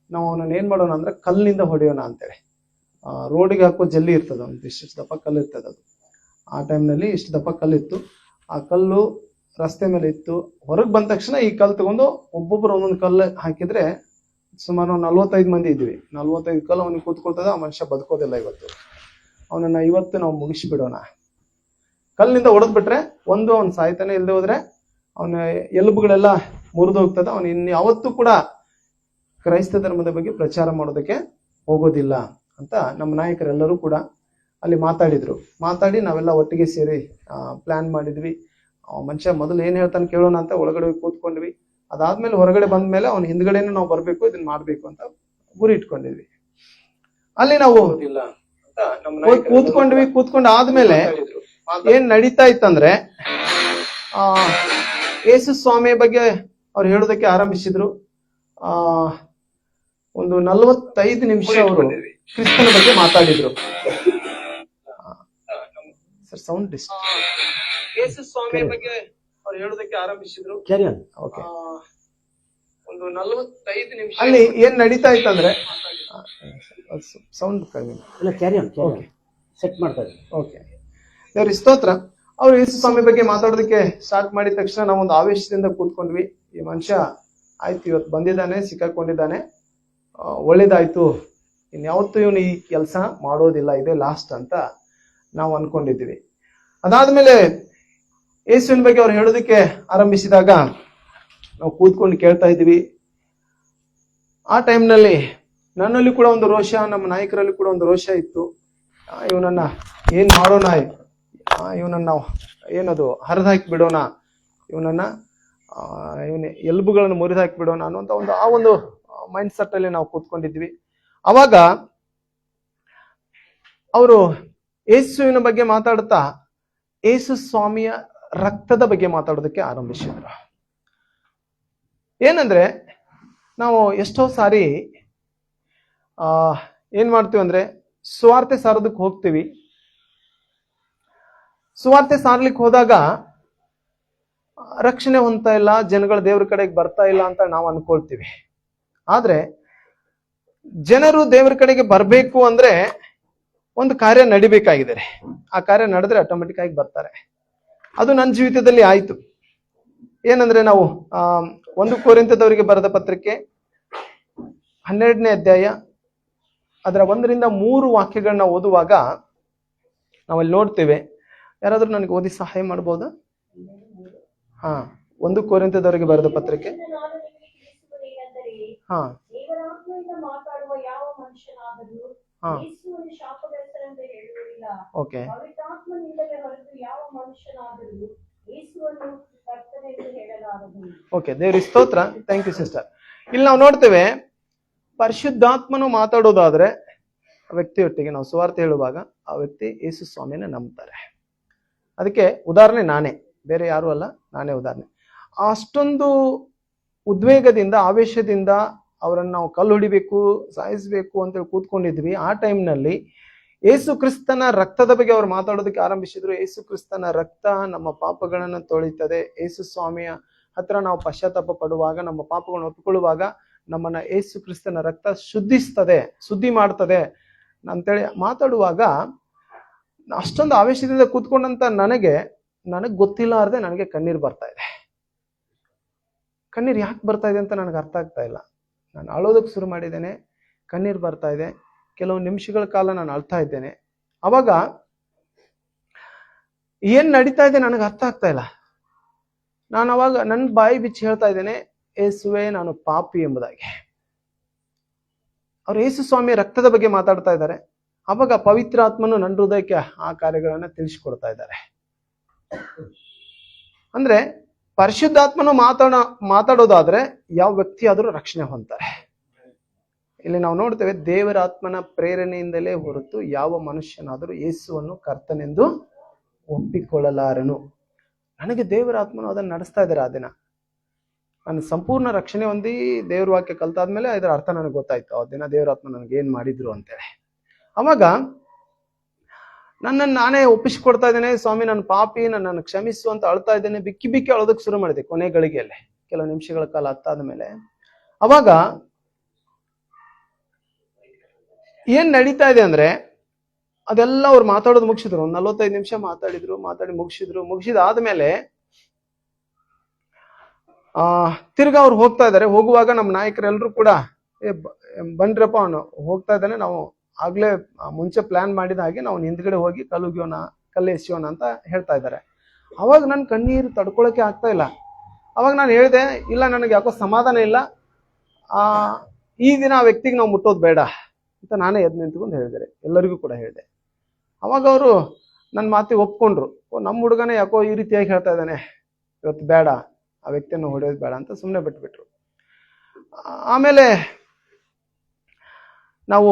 ನಾವು ಅವನನ್ನ ಏನ್ ಮಾಡೋಣ ಅಂದ್ರೆ ಕಲ್ಲಿನಿಂದ ಹೊಡೆಯೋಣ ಅಂತೇಳಿ. ರೋಡಿಗೆ ಹಾಕೋ ಜಲ್ಲಿ ಇರ್ತದ, ಒಂದು ಇಷ್ಟು ದಪ್ಪ ಕಲ್ಲು ಇರ್ತದ. ಅದು ಆ ಟೈಮ್ನಲ್ಲಿ ಇಷ್ಟು ದಪ್ಪ ಕಲ್ಲಿತ್ತು. ಆ ಕಲ್ಲು ರಸ್ತೆ ಮೇಲೆ ಇತ್ತು. ಹೊರಗೆ ಬಂದ ತಕ್ಷಣ ಈ ಕಲ್ಲು ತಗೊಂಡು ಒಬ್ಬೊಬ್ರು ಒಂದೊಂದು ಕಲ್ಲು ಹಾಕಿದ್ರೆ ಸುಮಾರು 45 ಮಂದಿ ಇದ್ವಿ. 45 ಕಲ್ಲು ಅವನಿಗೆ ಕೂತ್ಕೊಳ್ತದ. ಆ ಮನುಷ್ಯ ಬದುಕೋದಿಲ್ಲ ಇವತ್ತು. ಅವನನ್ನ ಇವತ್ತು ನಾವು ಮುಗಿಸ್ಬಿಡೋಣ. ಕಲ್ಲಿನಿಂದ ಹೊಡೆದ್ಬಿಟ್ರೆ ಅವ್ನು ಸಾಯ್ತಾನೆ, ಇಲ್ಲದೆ ಹೋದ್ರೆ ಅವನ ಎಲುಬುಗಳೆಲ್ಲ ಮುರಿದು ಹೋಗ್ತದ. ಅವನು ಯಾವತ್ತೂ ಕೂಡ ಕ್ರೈಸ್ತ ಧರ್ಮದ ಬಗ್ಗೆ ಪ್ರಚಾರ ಮಾಡೋದಕ್ಕೆ ಹೋಗೋದಿಲ್ಲ ಅಂತ ನಮ್ಮ ನಾಯಕರೆಲ್ಲರೂ ಕೂಡ ಅಲ್ಲಿ ಮಾತಾಡಿ ನಾವೆಲ್ಲ ಒಟ್ಟಿಗೆ ಸೇರಿ ಪ್ಲಾನ್ ಮಾಡಿದ್ವಿ. ಮನುಷ್ಯ ಮೊದಲು ಏನ್ ಹೇಳ್ತಾನೆ ಕೇಳೋಣ ಅಂತ ಒಳಗಡೆ ಕೂತ್ಕೊಂಡ್ವಿ. ಅದಾದ್ಮೇಲೆ ಹೊರಗಡೆ ಬಂದ್ಮೇಲೆ ಅವ್ನ ಹಿಂದ್ಗಡೆನೂ ನಾವು ಬರ್ಬೇಕು, ಇದನ್ನ ಮಾಡ್ಬೇಕು ಅಂತ ಗುರಿ ಇಟ್ಕೊಂಡಿದ್ವಿ. ಅಲ್ಲಿ ನಾವು ಕೂತ್ಕೊಂಡ್ ಆದ್ಮೇಲೆ ಏನ್ ನಡೀತಾ ಇತ್ತಂದ್ರೆ ಯೇಸು ಸ್ವಾಮಿಯ ಬಗ್ಗೆ ಅವ್ರು ಹೇಳೋದಕ್ಕೆ ಆರಂಭಿಸಿದ್ರು. ಒಂದು 45 ನಿಮಿಷ ಅವರು ಕ್ರಿಸ್ತನ ಬಗ್ಗೆ ಮಾತಾಡಿದ್ರು. Sound disturb. ಯೇಸು ಸ್ವಾಮಿಯ ಬಗ್ಗೆ ಅವ್ರು ಹೇಳೋದಕ್ಕೆ ಆರಂಭಿಸಿದ್ರು. ಒಂದು 45 ನಿಮಿಷ ಅಲ್ಲಿ ಏನ್ ನಡೀತಾ ಇತ್ತಂದ್ರೆ ಸೌಂಡ್ ಸೆಟ್ ಮಾಡ್ತಾರೆ. ಓಕೆ, ದೇವ್ರ ಸ್ತೋತ್ರ. ಅವ್ರು ಯೇಸು ಸ್ವಾಮಿ ಬಗ್ಗೆ ಮಾತಾಡೋದಕ್ಕೆ ಸ್ಟಾರ್ಟ್ ಮಾಡಿದ ತಕ್ಷಣ ನಾವೊಂದು ಆವೇಶದಿಂದ ಕೂತ್ಕೊಂಡ್ವಿ. ಈ ಮನುಷ್ಯ ಆಯ್ತು, ಇವತ್ತು ಬಂದಿದ್ದಾನೆ, ಸಿಕ್ಕಾಕೊಂಡಿದ್ದಾನೆ, ಒಳ್ಳೇದಾಯ್ತು, ಇನ್ಯಾವತ್ತೂ ಇವನು ಈ ಕೆಲಸ ಮಾಡೋದಿಲ್ಲ, ಇದೇ ಲಾಸ್ಟ್ ಅಂತ ನಾವು ಅನ್ಕೊಂಡಿದ್ವಿ. ಅದಾದ್ಮೇಲೆ ಯೇಸುವಿನ ಬಗ್ಗೆ ಅವ್ರು ಹೇಳೋದಕ್ಕೆ ಆರಂಭಿಸಿದಾಗ ನಾವು ಕೂತ್ಕೊಂಡು ಕೇಳ್ತಾ ಇದ್ವಿ. ಆ ಟೈಮ್ನಲ್ಲಿ ನನ್ನಲ್ಲಿ ಕೂಡ ಒಂದು ರೋಷ, ನಮ್ಮ ನಾಯಕರಲ್ಲಿ ಕೂಡ ಒಂದು ರೋಷ ಇತ್ತು. ಇವನನ್ನ ಏನ್ ಮಾಡೋಣ, ಇವನನ್ನ ಏನದು ಹರಿದಾಕಿ ಬಿಡೋಣ, ಇವನ ಎಲುಬುಗಳನ್ನು ಮುರಿದಾಕಿ ಬಿಡೋಣ ಅನ್ನುವಂತ ಒಂದು ಮೈಂಡ್ ಸೆಟ್ ಅಲ್ಲಿ ನಾವು ಕೂತ್ಕೊಂಡಿದ್ವಿ. ಅವಾಗ ಅವರು ಯೇಸುವಿನ ಬಗ್ಗೆ ಮಾತಾಡ್ತಾ ಯೇಸು ಸ್ವಾಮಿಯ ರಕ್ತದ ಬಗ್ಗೆ ಮಾತಾಡೋದಕ್ಕೆ ಆರಂಭಿಸಿದ್ರು. ಏನಂದ್ರೆ ನಾವು ಎಷ್ಟೋ ಸಾರಿ ಏನ್ ಮಾಡ್ತೀವಿ ಅಂದ್ರೆ ಸುವಾರ್ತೆ ಸಾರೋದಕ್ಕೆ ಹೋಗ್ತೀವಿ. ಸುವಾರ್ತೆ ಸಾರ್ಲಿಕ್ಕೆ ಹೋದಾಗ ರಕ್ಷಣೆ ಹೊಂದ್ತಾ ಇಲ್ಲ, ಜನಗಳ ದೇವ್ರ ಕಡೆಗೆ ಬರ್ತಾ ಇಲ್ಲ ಅಂತ ನಾವು ಅನ್ಕೊಳ್ತೀವಿ. ಆದ್ರೆ ಜನರು ದೇವರ ಕಡೆಗೆ ಬರ್ಬೇಕು ಅಂದ್ರೆ ಒಂದು ಕಾರ್ಯ ನಡಿಬೇಕಾಗಿದೆ. ಆ ಕಾರ್ಯ ನಡೆದ್ರೆ ಆಟೋಮೆಟಿಕ್ ಆಗಿ ಬರ್ತಾರೆ. ಅದು ನನ್ನ ಜೀವಿತದಲ್ಲಿ ಆಯ್ತು. ಏನಂದ್ರೆ ನಾವು 1 ಕೊರಿಂಥದವರಿಗೆ ಬರೆದ ಪತ್ರಿಕೆ 12ನೇ ಅಧ್ಯಾಯ ಅದರ 1ರಿಂದ 3 ವಾಕ್ಯಗಳನ್ನ ಓದುವಾಗ ನಾವಲ್ಲಿ ನೋಡ್ತೇವೆ. ಯಾರಾದ್ರೂ ನನಗೆ ಓದಿ ಸಹಾಯ ಮಾಡ್ಬೋದಾ? 1 ಕೊರಿಂಥದವರಿಗೆ ಬರೆದ ಪತ್ರಿಕೆ ಓಕೆ. ಓಕೆ, ದೇವ್ರ ಸ್ತೋತ್ರ. Thank you sister. ಇಲ್ಲಿ ನಾವು ನೋಡ್ತೇವೆ, ಪರಿಶುದ್ಧಾತ್ಮನು ಮಾತಾಡೋದಾದ್ರೆ ಆ ವ್ಯಕ್ತಿಯೊಟ್ಟಿಗೆ ನಾವು ಸುವಾರ್ತೆ ಹೇಳುವಾಗ ಆ ವ್ಯಕ್ತಿ ಯೇಸು ಸ್ವಾಮಿನ ನಂಬ್ತಾರೆ. ಅದಕ್ಕೆ ಉದಾಹರಣೆ ನಾನೇ, ಬೇರೆ ಯಾರು ಅಲ್ಲ, ನಾನೇ ಉದಾಹರಣೆ. ಅಷ್ಟೊಂದು ಉದ್ವೇಗದಿಂದ, ಆವೇಶದಿಂದ ಅವರನ್ನು ನಾವು ಕಲ್ಲು ಹೊಡಿಬೇಕು, ಸಾಯಿಸ್ಬೇಕು ಅಂತೇಳಿ ಕೂತ್ಕೊಂಡಿದ್ವಿ. ಆ ಟೈಮ್ನಲ್ಲಿ ಯೇಸು ಕ್ರಿಸ್ತನ ರಕ್ತದ ಬಗ್ಗೆ ಅವ್ರು ಮಾತಾಡೋದಕ್ಕೆ ಆರಂಭಿಸಿದ್ರು. ಯೇಸು ಕ್ರಿಸ್ತನ ರಕ್ತ ನಮ್ಮ ಪಾಪಗಳನ್ನು ತೊಳಿತದೆ. ಯೇಸು ಸ್ವಾಮಿಯ ಹತ್ರ ನಾವು ಪಶ್ಚಾತ್ತಾಪ ಪಡುವಾಗ, ನಮ್ಮ ಪಾಪಗಳನ್ನು ಒಪ್ಪಿಕೊಳ್ಳುವಾಗ ನಮ್ಮನ್ನ ಯೇಸು ಕ್ರಿಸ್ತನ ರಕ್ತ ಶುದ್ಧಿಸ್ತದೆ, ಶುದ್ಧಿ ಮಾಡ್ತದೆ ಅಂತೇಳಿ ಮಾತಾಡುವಾಗ ಅಷ್ಟೊಂದು ಆವೇಶದಿಂದ ಕೂತ್ಕೊಂಡಂತ ನನಗೆ ಗೊತ್ತಿಲ್ಲಾರ್ದೆ ನನಗೆ ಕಣ್ಣೀರು ಬರ್ತಾ ಇದೆ. ಕಣ್ಣೀರು ಯಾಕೆ ಬರ್ತಾ ಇದೆ ಅಂತ ನನಗೆ ಅರ್ಥ ಆಗ್ತಾ ಇಲ್ಲ. ನಾನು ಅಳೋದಕ್ಕೆ ಶುರು ಮಾಡಿದ್ದೇನೆ, ಕಣ್ಣೀರು ಬರ್ತಾ ಇದೆ. ಕೆಲವು ನಿಮಿಷಗಳ ಕಾಲ ನಾನು ಅಳ್ತಾ ಇದ್ದೇನೆ. ಅವಾಗ ಏನ್ ನಡೀತಾ ಇದೆ ನನಗೆ ಅರ್ಥ ಆಗ್ತಾ ಇಲ್ಲ. ನಾನು ಅವಾಗ ನನ್ನ ಬಾಯಿ ಬಿಚ್ಚಿ ಹೇಳ್ತಾ ಇದ್ದೇನೆ, ಯೇಸುವೆ ನಾನು ಪಾಪಿ ಎಂಬುದಾಗಿ. ಅವ್ರು ಯೇಸು ಸ್ವಾಮಿ ರಕ್ತದ ಬಗ್ಗೆ ಮಾತಾಡ್ತಾ ಇದ್ದಾರೆ. ಅವಾಗ ಪವಿತ್ರ ಆತ್ಮನು ನನ್ನ ಹೃದಯಕ್ಕೆ ಆ ಕಾರ್ಯಗಳನ್ನ ತಿಳಿಸ್ಕೊಡ್ತಾ ಇದ್ದಾರೆ. ಅಂದ್ರೆ ಪರಿಶುದ್ಧಾತ್ಮನು ಮಾತಾಡೋದಾದ್ರೆ ಯಾವ ವ್ಯಕ್ತಿ ಆದ್ರೂ ರಕ್ಷಣೆ ಹೊಂದ್ತಾರೆ. ಇಲ್ಲಿ ನಾವು ನೋಡ್ತೇವೆ, ದೇವರ ಆತ್ಮನ ಪ್ರೇರಣೆಯಿಂದಲೇ ಹೊರತು ಯಾವ ಮನುಷ್ಯನಾದರೂ ಯೇಸುವನ್ನು ಕರ್ತನೆಂದು ಒಪ್ಪಿಕೊಳ್ಳಲಾರನು. ನನಗೆ ದೇವರ ಆತ್ಮನು ಅದನ್ನು ನಡೆಸ್ತಾ ಇದ್ದಾರೆ. ಆ ದಿನ ನಾನು ಸಂಪೂರ್ಣ ರಕ್ಷಣೆ ಹೊಂದಿ ದೇವ್ರ ವಾಕ್ಯ ಕಲ್ತಾದ್ಮೇಲೆ ಇದರ ಅರ್ಥ ನನಗೆ ಗೊತ್ತಾಯ್ತು. ಆ ದಿನ ದೇವರ ಆತ್ಮ ನನಗೆ ಏನ್ ಮಾಡಿದ್ರು ಅಂತೇಳಿ. ಅವಾಗ ನನ್ನನ್ನು ನಾನೇ ಒಪ್ಪಿಸಿಕೊಡ್ತಾ ಇದ್ದೇನೆ, ಸ್ವಾಮಿ ನನ್ನ ಪಾಪಿ, ನನ್ನನ್ನು ಕ್ಷಮಿಸು ಅಂತ ಅಳ್ತಾ ಇದ್ದೇನೆ. ಬಿಕ್ಕಿ ಬಿಕ್ಕಿ ಅಳೋದಕ್ಕೆ ಶುರು ಮಾಡಿದೆ ಕೊನೆ ಗಳಿಗೆಯಲ್ಲಿ, ಕೆಲವು ನಿಮಿಷಗಳ ಕಾಲ ಹತ್ತಾದ ಮೇಲೆ. ಅವಾಗ ಏನ್ ನಡೀತಾ ಇದೆ ಅಂದ್ರೆ, ಅದೆಲ್ಲ ಅವ್ರು ಮಾತಾಡೋದು ಮುಗಿಸಿದ್ರು. ಒಂದು 45 ನಿಮಿಷ ಮಾತಾಡಿ ಮುಗಿಸಿದಾದ್ಮೇಲೆ ತಿರ್ಗಾ ಅವ್ರು ಹೋಗ್ತಾ ಇದ್ದಾರೆ. ಹೋಗುವಾಗ ನಮ್ಮ ನಾಯಕರೆಲ್ಲರೂ ಕೂಡ ಬನ್ರಪ್ಪ, ಅವನು ಹೋಗ್ತಾ ಇದ್ದಾನೆ, ನಾವು ಆಗ್ಲೇ ಮುಂಚೆ ಪ್ಲಾನ್ ಮಾಡಿದ ಹಾಗೆ ನಾವು ಹಿಂದ್ಗಡೆ ಹೋಗಿ ಕಲ್ಲು ಎಸೆಯೋಣ ಅಂತ ಹೇಳ್ತಾ ಇದ್ದಾರೆ. ಅವಾಗ ನನ್ನ ಕಣ್ಣೀರು ತಡ್ಕೊಳಕ್ಕೆ ಆಗ್ತಾ ಇಲ್ಲ. ಅವಾಗ ನಾನು ಹೇಳಿದೆ, ಇಲ್ಲ ನನಗೆ ಯಾಕೋ ಸಮಾಧಾನ ಇಲ್ಲ, ಈ ದಿನ ಆ ವ್ಯಕ್ತಿಗೆ ನಾವು ಮುಟ್ಟೋದು ಬೇಡ ಅಂತ ನಾನೇ ಎದ್ದು ನಿಂತ್ಕೊಂಡು ಹೇಳಿದೆ, ಎಲ್ಲರಿಗೂ ಕೂಡ ಹೇಳಿದೆ. ಅವಾಗ ಅವರು ನನ್ನ ಮಾತಿಗೆ ಒಪ್ಕೊಂಡ್ರು. ನಮ್ಮ ಹುಡುಗನೇ ಯಾಕೋ ಈ ರೀತಿಯಾಗಿ ಹೇಳ್ತಾ ಇದ್ದಾನೆ, ಇವತ್ತು ಬೇಡ, ಆ ವ್ಯಕ್ತಿಯನ್ನು ಹೊಡೆಯೋದು ಬೇಡ ಅಂತ ಸುಮ್ಮನೆ ಬಿಟ್ಬಿಟ್ರು. ಆಮೇಲೆ ನಾವು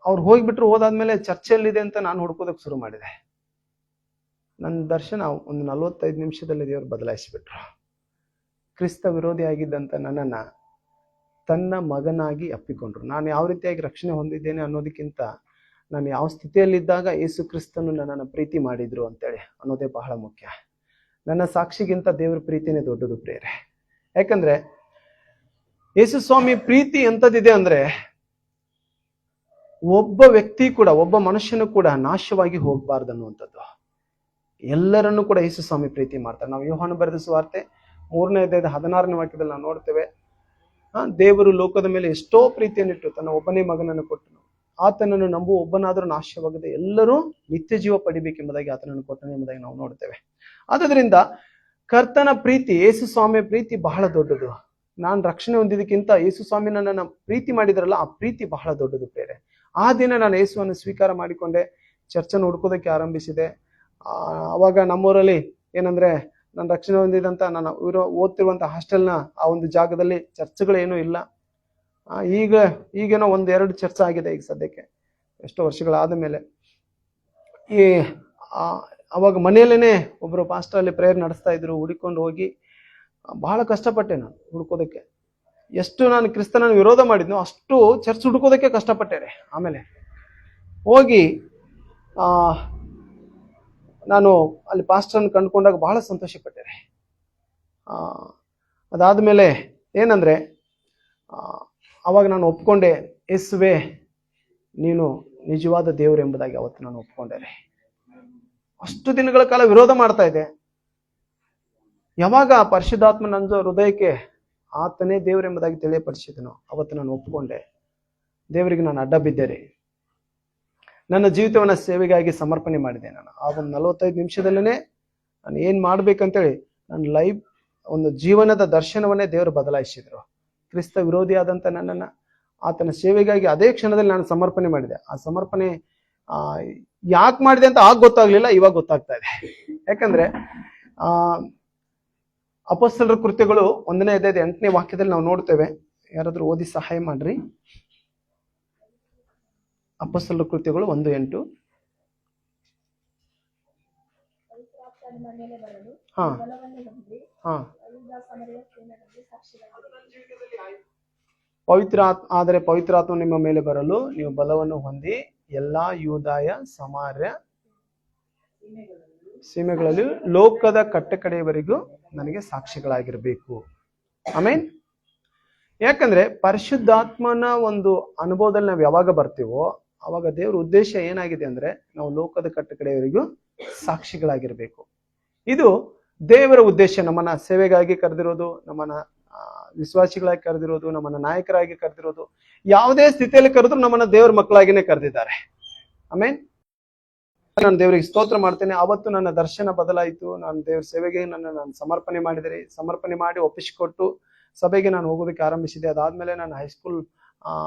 ಅವ್ರು ಹೋಗ್ಬಿಟ್ರು. ಹೋದಾದ್ಮೇಲೆ ಚರ್ಚೆಯಲ್ಲಿದೆ ಅಂತ ನಾನು ಹುಡ್ಕೋದಕ್ಕೆ ಶುರು ಮಾಡಿದೆ. ನನ್ನ ದರ್ಶನ ಒಂದು 45 ನಿಮಿಷದಲ್ಲಿ ದೇವರು ಬದಲಾಯಿಸಿಬಿಟ್ರು. ಕ್ರಿಸ್ತ ವಿರೋಧಿ ಆಗಿದ್ದಂತ ನನ್ನನ್ನ ತನ್ನ ಮಗನಾಗಿ ಅಪ್ಪಿಕೊಂಡ್ರು. ನಾನು ಯಾವ ರೀತಿಯಾಗಿ ರಕ್ಷಣೆ ಹೊಂದಿದ್ದೇನೆ ಅನ್ನೋದಕ್ಕಿಂತ ನಾನು ಯಾವ ಸ್ಥಿತಿಯಲ್ಲಿದ್ದಾಗ ಯೇಸು ಕ್ರಿಸ್ತನು ನನ್ನನ್ನು ಪ್ರೀತಿ ಮಾಡಿದ್ರು ಅಂತೇಳಿ ಅನ್ನೋದೇ ಬಹಳ ಮುಖ್ಯ. ನನ್ನ ಸಾಕ್ಷಿಗಿಂತ ದೇವರ ಪ್ರೀತಿನೇ ದೊಡ್ಡದು ಪ್ರಿಯರೇ. ಯಾಕಂದ್ರೆ ಯೇಸು ಸ್ವಾಮಿ ಪ್ರೀತಿ ಎಂಥದ್ದಿದೆ ಅಂದ್ರೆ, ಒಬ್ಬ ವ್ಯಕ್ತಿ ಕೂಡ, ಒಬ್ಬ ಮನುಷ್ಯನು ಕೂಡ ನಾಶವಾಗಿ ಹೋಗಬಾರ್ದು ಅನ್ನುವಂಥದ್ದು. ಎಲ್ಲರನ್ನೂ ಕೂಡ ಯೇಸು ಸ್ವಾಮಿ ಪ್ರೀತಿ ಮಾಡ್ತಾರೆ. ನಾವು ಯೋಹಾನ ಬರೆದ ಸುವಾರ್ತೆ 3ನೇ ಅಧ್ಯಾಯದ 16ನೇ ವಾಕ್ಯದಲ್ಲಿ ನಾವು ನೋಡ್ತೇವೆ, ದೇವರು ಲೋಕದ ಮೇಲೆ ಎಷ್ಟೋ ಪ್ರೀತಿಯನ್ನಿಟ್ಟು ತನ್ನ ಒಬ್ಬನೇ ಮಗನನ್ನು ಕೊಟ್ಟನು, ಆತನನ್ನು ನಂಬುವ ಒಬ್ಬನಾದರೂ ನಾಶವಾಗದೆ ಎಲ್ಲರೂ ನಿತ್ಯ ಜೀವ ಪಡಿಬೇಕೆಂಬುದಾಗಿ ಆತನನ್ನು ಕೊಟ್ಟನು ಎಂಬುದಾಗಿ ನಾವು ನೋಡ್ತೇವೆ. ಆದ್ದರಿಂದ ಕರ್ತನ ಪ್ರೀತಿ, ಯೇಸು ಸ್ವಾಮಿಯ ಪ್ರೀತಿ ಬಹಳ ದೊಡ್ಡದು. ನಾನು ರಕ್ಷಣೆ ಹೊಂದಿದ್ದಕ್ಕಿಂತ ಯೇಸು ಸ್ವಾಮಿ ನನ್ನನ್ನು ಪ್ರೀತಿ ಮಾಡಿದ್ರಲ್ಲ, ಆ ಪ್ರೀತಿ ಬಹಳ ದೊಡ್ಡದು ಬೇರೆ. ಆ ದಿನ ನಾನು ಯೇಸುವನ್ನು ಸ್ವೀಕಾರ ಮಾಡಿಕೊಂಡೆ, ಚರ್ಚನ್ನು ಹುಡ್ಕೋದಕ್ಕೆ ಆರಂಭಿಸಿದೆ. ಅವಾಗ ನಮ್ಮೂರಲ್ಲಿ ಏನಂದ್ರೆ, ನಾನು ರಕ್ಷಣೆ ಹೊಂದಿದಂತ ನಾನು ಓದ್ತಿರುವಂತ ಹಾಸ್ಟೆಲ್ನ ಆ ಒಂದು ಜಾಗದಲ್ಲಿ ಚರ್ಚ್ಗಳೇನೂ ಇಲ್ಲ. ಈಗೇನೋ 1-2 ಚರ್ಚ್ ಆಗಿದೆ ಈಗ ಸದ್ಯಕ್ಕೆ, ಎಷ್ಟೋ ವರ್ಷಗಳಾದ ಮೇಲೆ. ಅವಾಗ ಮನೆಯಲ್ಲೇನೆ ಒಬ್ರು ಪಾಸ್ಟರ್ ಅಲ್ಲಿ ಪ್ರೇಯರ್ ನಡೆಸ್ತಾ ಇದ್ರು. ಹುಡುಕೊಂಡು ಹೋಗಿ ಬಹಳ ಕಷ್ಟಪಟ್ಟೆ ನಾನು ಹುಡ್ಕೋದಕ್ಕೆ. ಎಷ್ಟು ನಾನು ಕ್ರಿಸ್ತನನ್ನು ವಿರೋಧ ಮಾಡಿದ್ನೋ ಅಷ್ಟು ಚರ್ಚ್ ಹುಡ್ಕೋದಕ್ಕೆ ಕಷ್ಟಪಟ್ಟೆ. ಆಮೇಲೆ ಹೋಗಿ ನಾನು ಅಲ್ಲಿ ಪಾಸ್ಟರ್ನ ಕಂಡುಕೊಂಡಾಗ ಬಹಳ ಸಂತೋಷ ಪಟ್ಟೆ. ಅದಾದ್ಮೇಲೆ ಏನಂದ್ರೆ, ಅವಾಗ ನಾನು ಒಪ್ಕೊಂಡೆ, ಯೇಸುವೆ ನೀನು ನಿಜವಾದ ದೇವರು ಎಂಬುದಾಗಿ ಅವತ್ತು ನಾನು ಒಪ್ಕೊಂಡೆ. ಅಷ್ಟು ದಿನಗಳ ಕಾಲ ವಿರೋಧ ಮಾಡ್ತಾ ಇದ್ದೆ. ಯಾವಾಗ ಪರಿಶುದ್ಧಾತ್ಮ ನನ್ನ ಹೃದಯಕ್ಕೆ ಆತನೇ ದೇವರು ಎಂಬುದಾಗಿ ತಿಳಿಯಪಡಿಸಿದನೋ ಅವತ್ತು ನಾನು ಒಪ್ಕೊಂಡೆ. ದೇವರಿಗೆ ನಾನು ಅಡ್ಡ ಬಿದ್ದೆ. ನನ್ನ ಜೀವಿತವನ್ನ ಸೇವೆಗಾಗಿ ಸಮರ್ಪಣೆ ಮಾಡಿದೆ. ನಾನು ಆ ಒಂದು 45 ನಿಮಿಷದಲ್ಲೇ ನಾನು ಏನ್ ಮಾಡ್ಬೇಕಂತೇಳಿ ನನ್ನ ಲೈಫ್, ಒಂದು ಜೀವನದ ದರ್ಶನವನ್ನೇ ದೇವರು ಬದಲಾಯಿಸಿದ್ರು. ಕ್ರಿಸ್ತ ವಿರೋಧಿಯಾದಂಥ ನನ್ನನ್ನು ಆತನ ಸೇವೆಗಾಗಿ ಅದೇ ಕ್ಷಣದಲ್ಲಿ ನಾನು ಸಮರ್ಪಣೆ ಮಾಡಿದೆ. ಆ ಸಮರ್ಪಣೆ ಯಾಕೆ ಮಾಡಿದೆ ಅಂತ ಆಗ ಗೊತ್ತಾಗ್ಲಿಲ್ಲ, ಇವಾಗ ಗೊತ್ತಾಗ್ತಾ ಇದೆ. ಯಾಕಂದ್ರೆ ಅಪೊಸ್ತಲರ ಕೃತ್ಯಗಳು 1ನೇ ಅಧ್ಯಾಯದ 8ನೇ ವಾಕ್ಯದಲ್ಲಿ ನಾವು ನೋಡ್ತೇವೆ. ಯಾರಾದ್ರೂ ಓದಿ ಸಹಾಯ ಮಾಡ್ರಿ. ಅಪೊಸ್ತಲರ ಕೃತ್ಯಗಳು 1:8. ಆದರೆ ಪವಿತ್ರಾತ್ಮ ನಿಮ್ಮ ಮೇಲೆ ಬರಲು ನೀವು ಬಲವನ್ನು ಹೊಂದಿ ಎಲ್ಲಾ ಯೂದಾಯ ಸಮಾರ್ಯ ಸೀಮೆಗಳಲ್ಲಿ ಲೋಕದ ಕಟ್ಟಕಡೆಯವರೆಗೂ ನನಗೆ ಸಾಕ್ಷಿಗಳಾಗಿರ್ಬೇಕು. ಆಮೇನ್. ಯಾಕಂದ್ರೆ ಪರಿಶುದ್ಧಾತ್ಮನ ಒಂದು ಅನುಭವದಲ್ಲಿ ನಾವು ಯಾವಾಗ ಬರ್ತೀವೋ ಅವಾಗ ದೇವ್ರ ಉದ್ದೇಶ ಏನಾಗಿದೆ ಅಂದ್ರೆ, ನಾವು ಲೋಕದ ಕಟ್ಟಕಡೆಯವರೆಗೂ ಸಾಕ್ಷಿಗಳಾಗಿರ್ಬೇಕು. ಇದು ದೇವರ ಉದ್ದೇಶ ನಮ್ಮನ್ನ ಸೇವೆಗಾಗಿ ಕರೆದಿರೋದು, ನಮ್ಮನ್ನ ವಿಶ್ವಾಸಿಗಳಾಗಿ ಕರೆದಿರೋದು, ನಮ್ಮನ್ನ ನಾಯಕರಾಗಿ ಕರೆದಿರೋದು, ಯಾವುದೇ ಸ್ಥಿತಿಯಲ್ಲಿ ಕರೆದ್ರು ನಮ್ಮನ್ನ ದೇವರ ಮಕ್ಕಳಾಗಿನೇ ಕರೆದಿದ್ದಾರೆ. ಆಮೇನ್. ನಾನು ದೇವರಿಗೆ ಸ್ತೋತ್ರ ಮಾಡ್ತೇನೆ. ಅವತ್ತು ನನ್ನ ದರ್ಶನ ಬದಲಾಯಿತು. ನಾನು ದೇವರ ಸೇವೆಗೆ ನಾನು ಸಮರ್ಪಣೆ ಮಾಡಿದರೆ, ಸಮರ್ಪಣೆ ಮಾಡಿ ಒಪ್ಪಿಸಿಕೊಟ್ಟು ಸಭೆಗೆ ನಾನು ಹೋಗೋದಕ್ಕೆ ಆರಂಭಿಸಿದೆ. ಅದಾದ್ಮೇಲೆ ನಾನು ಹೈಸ್ಕೂಲ್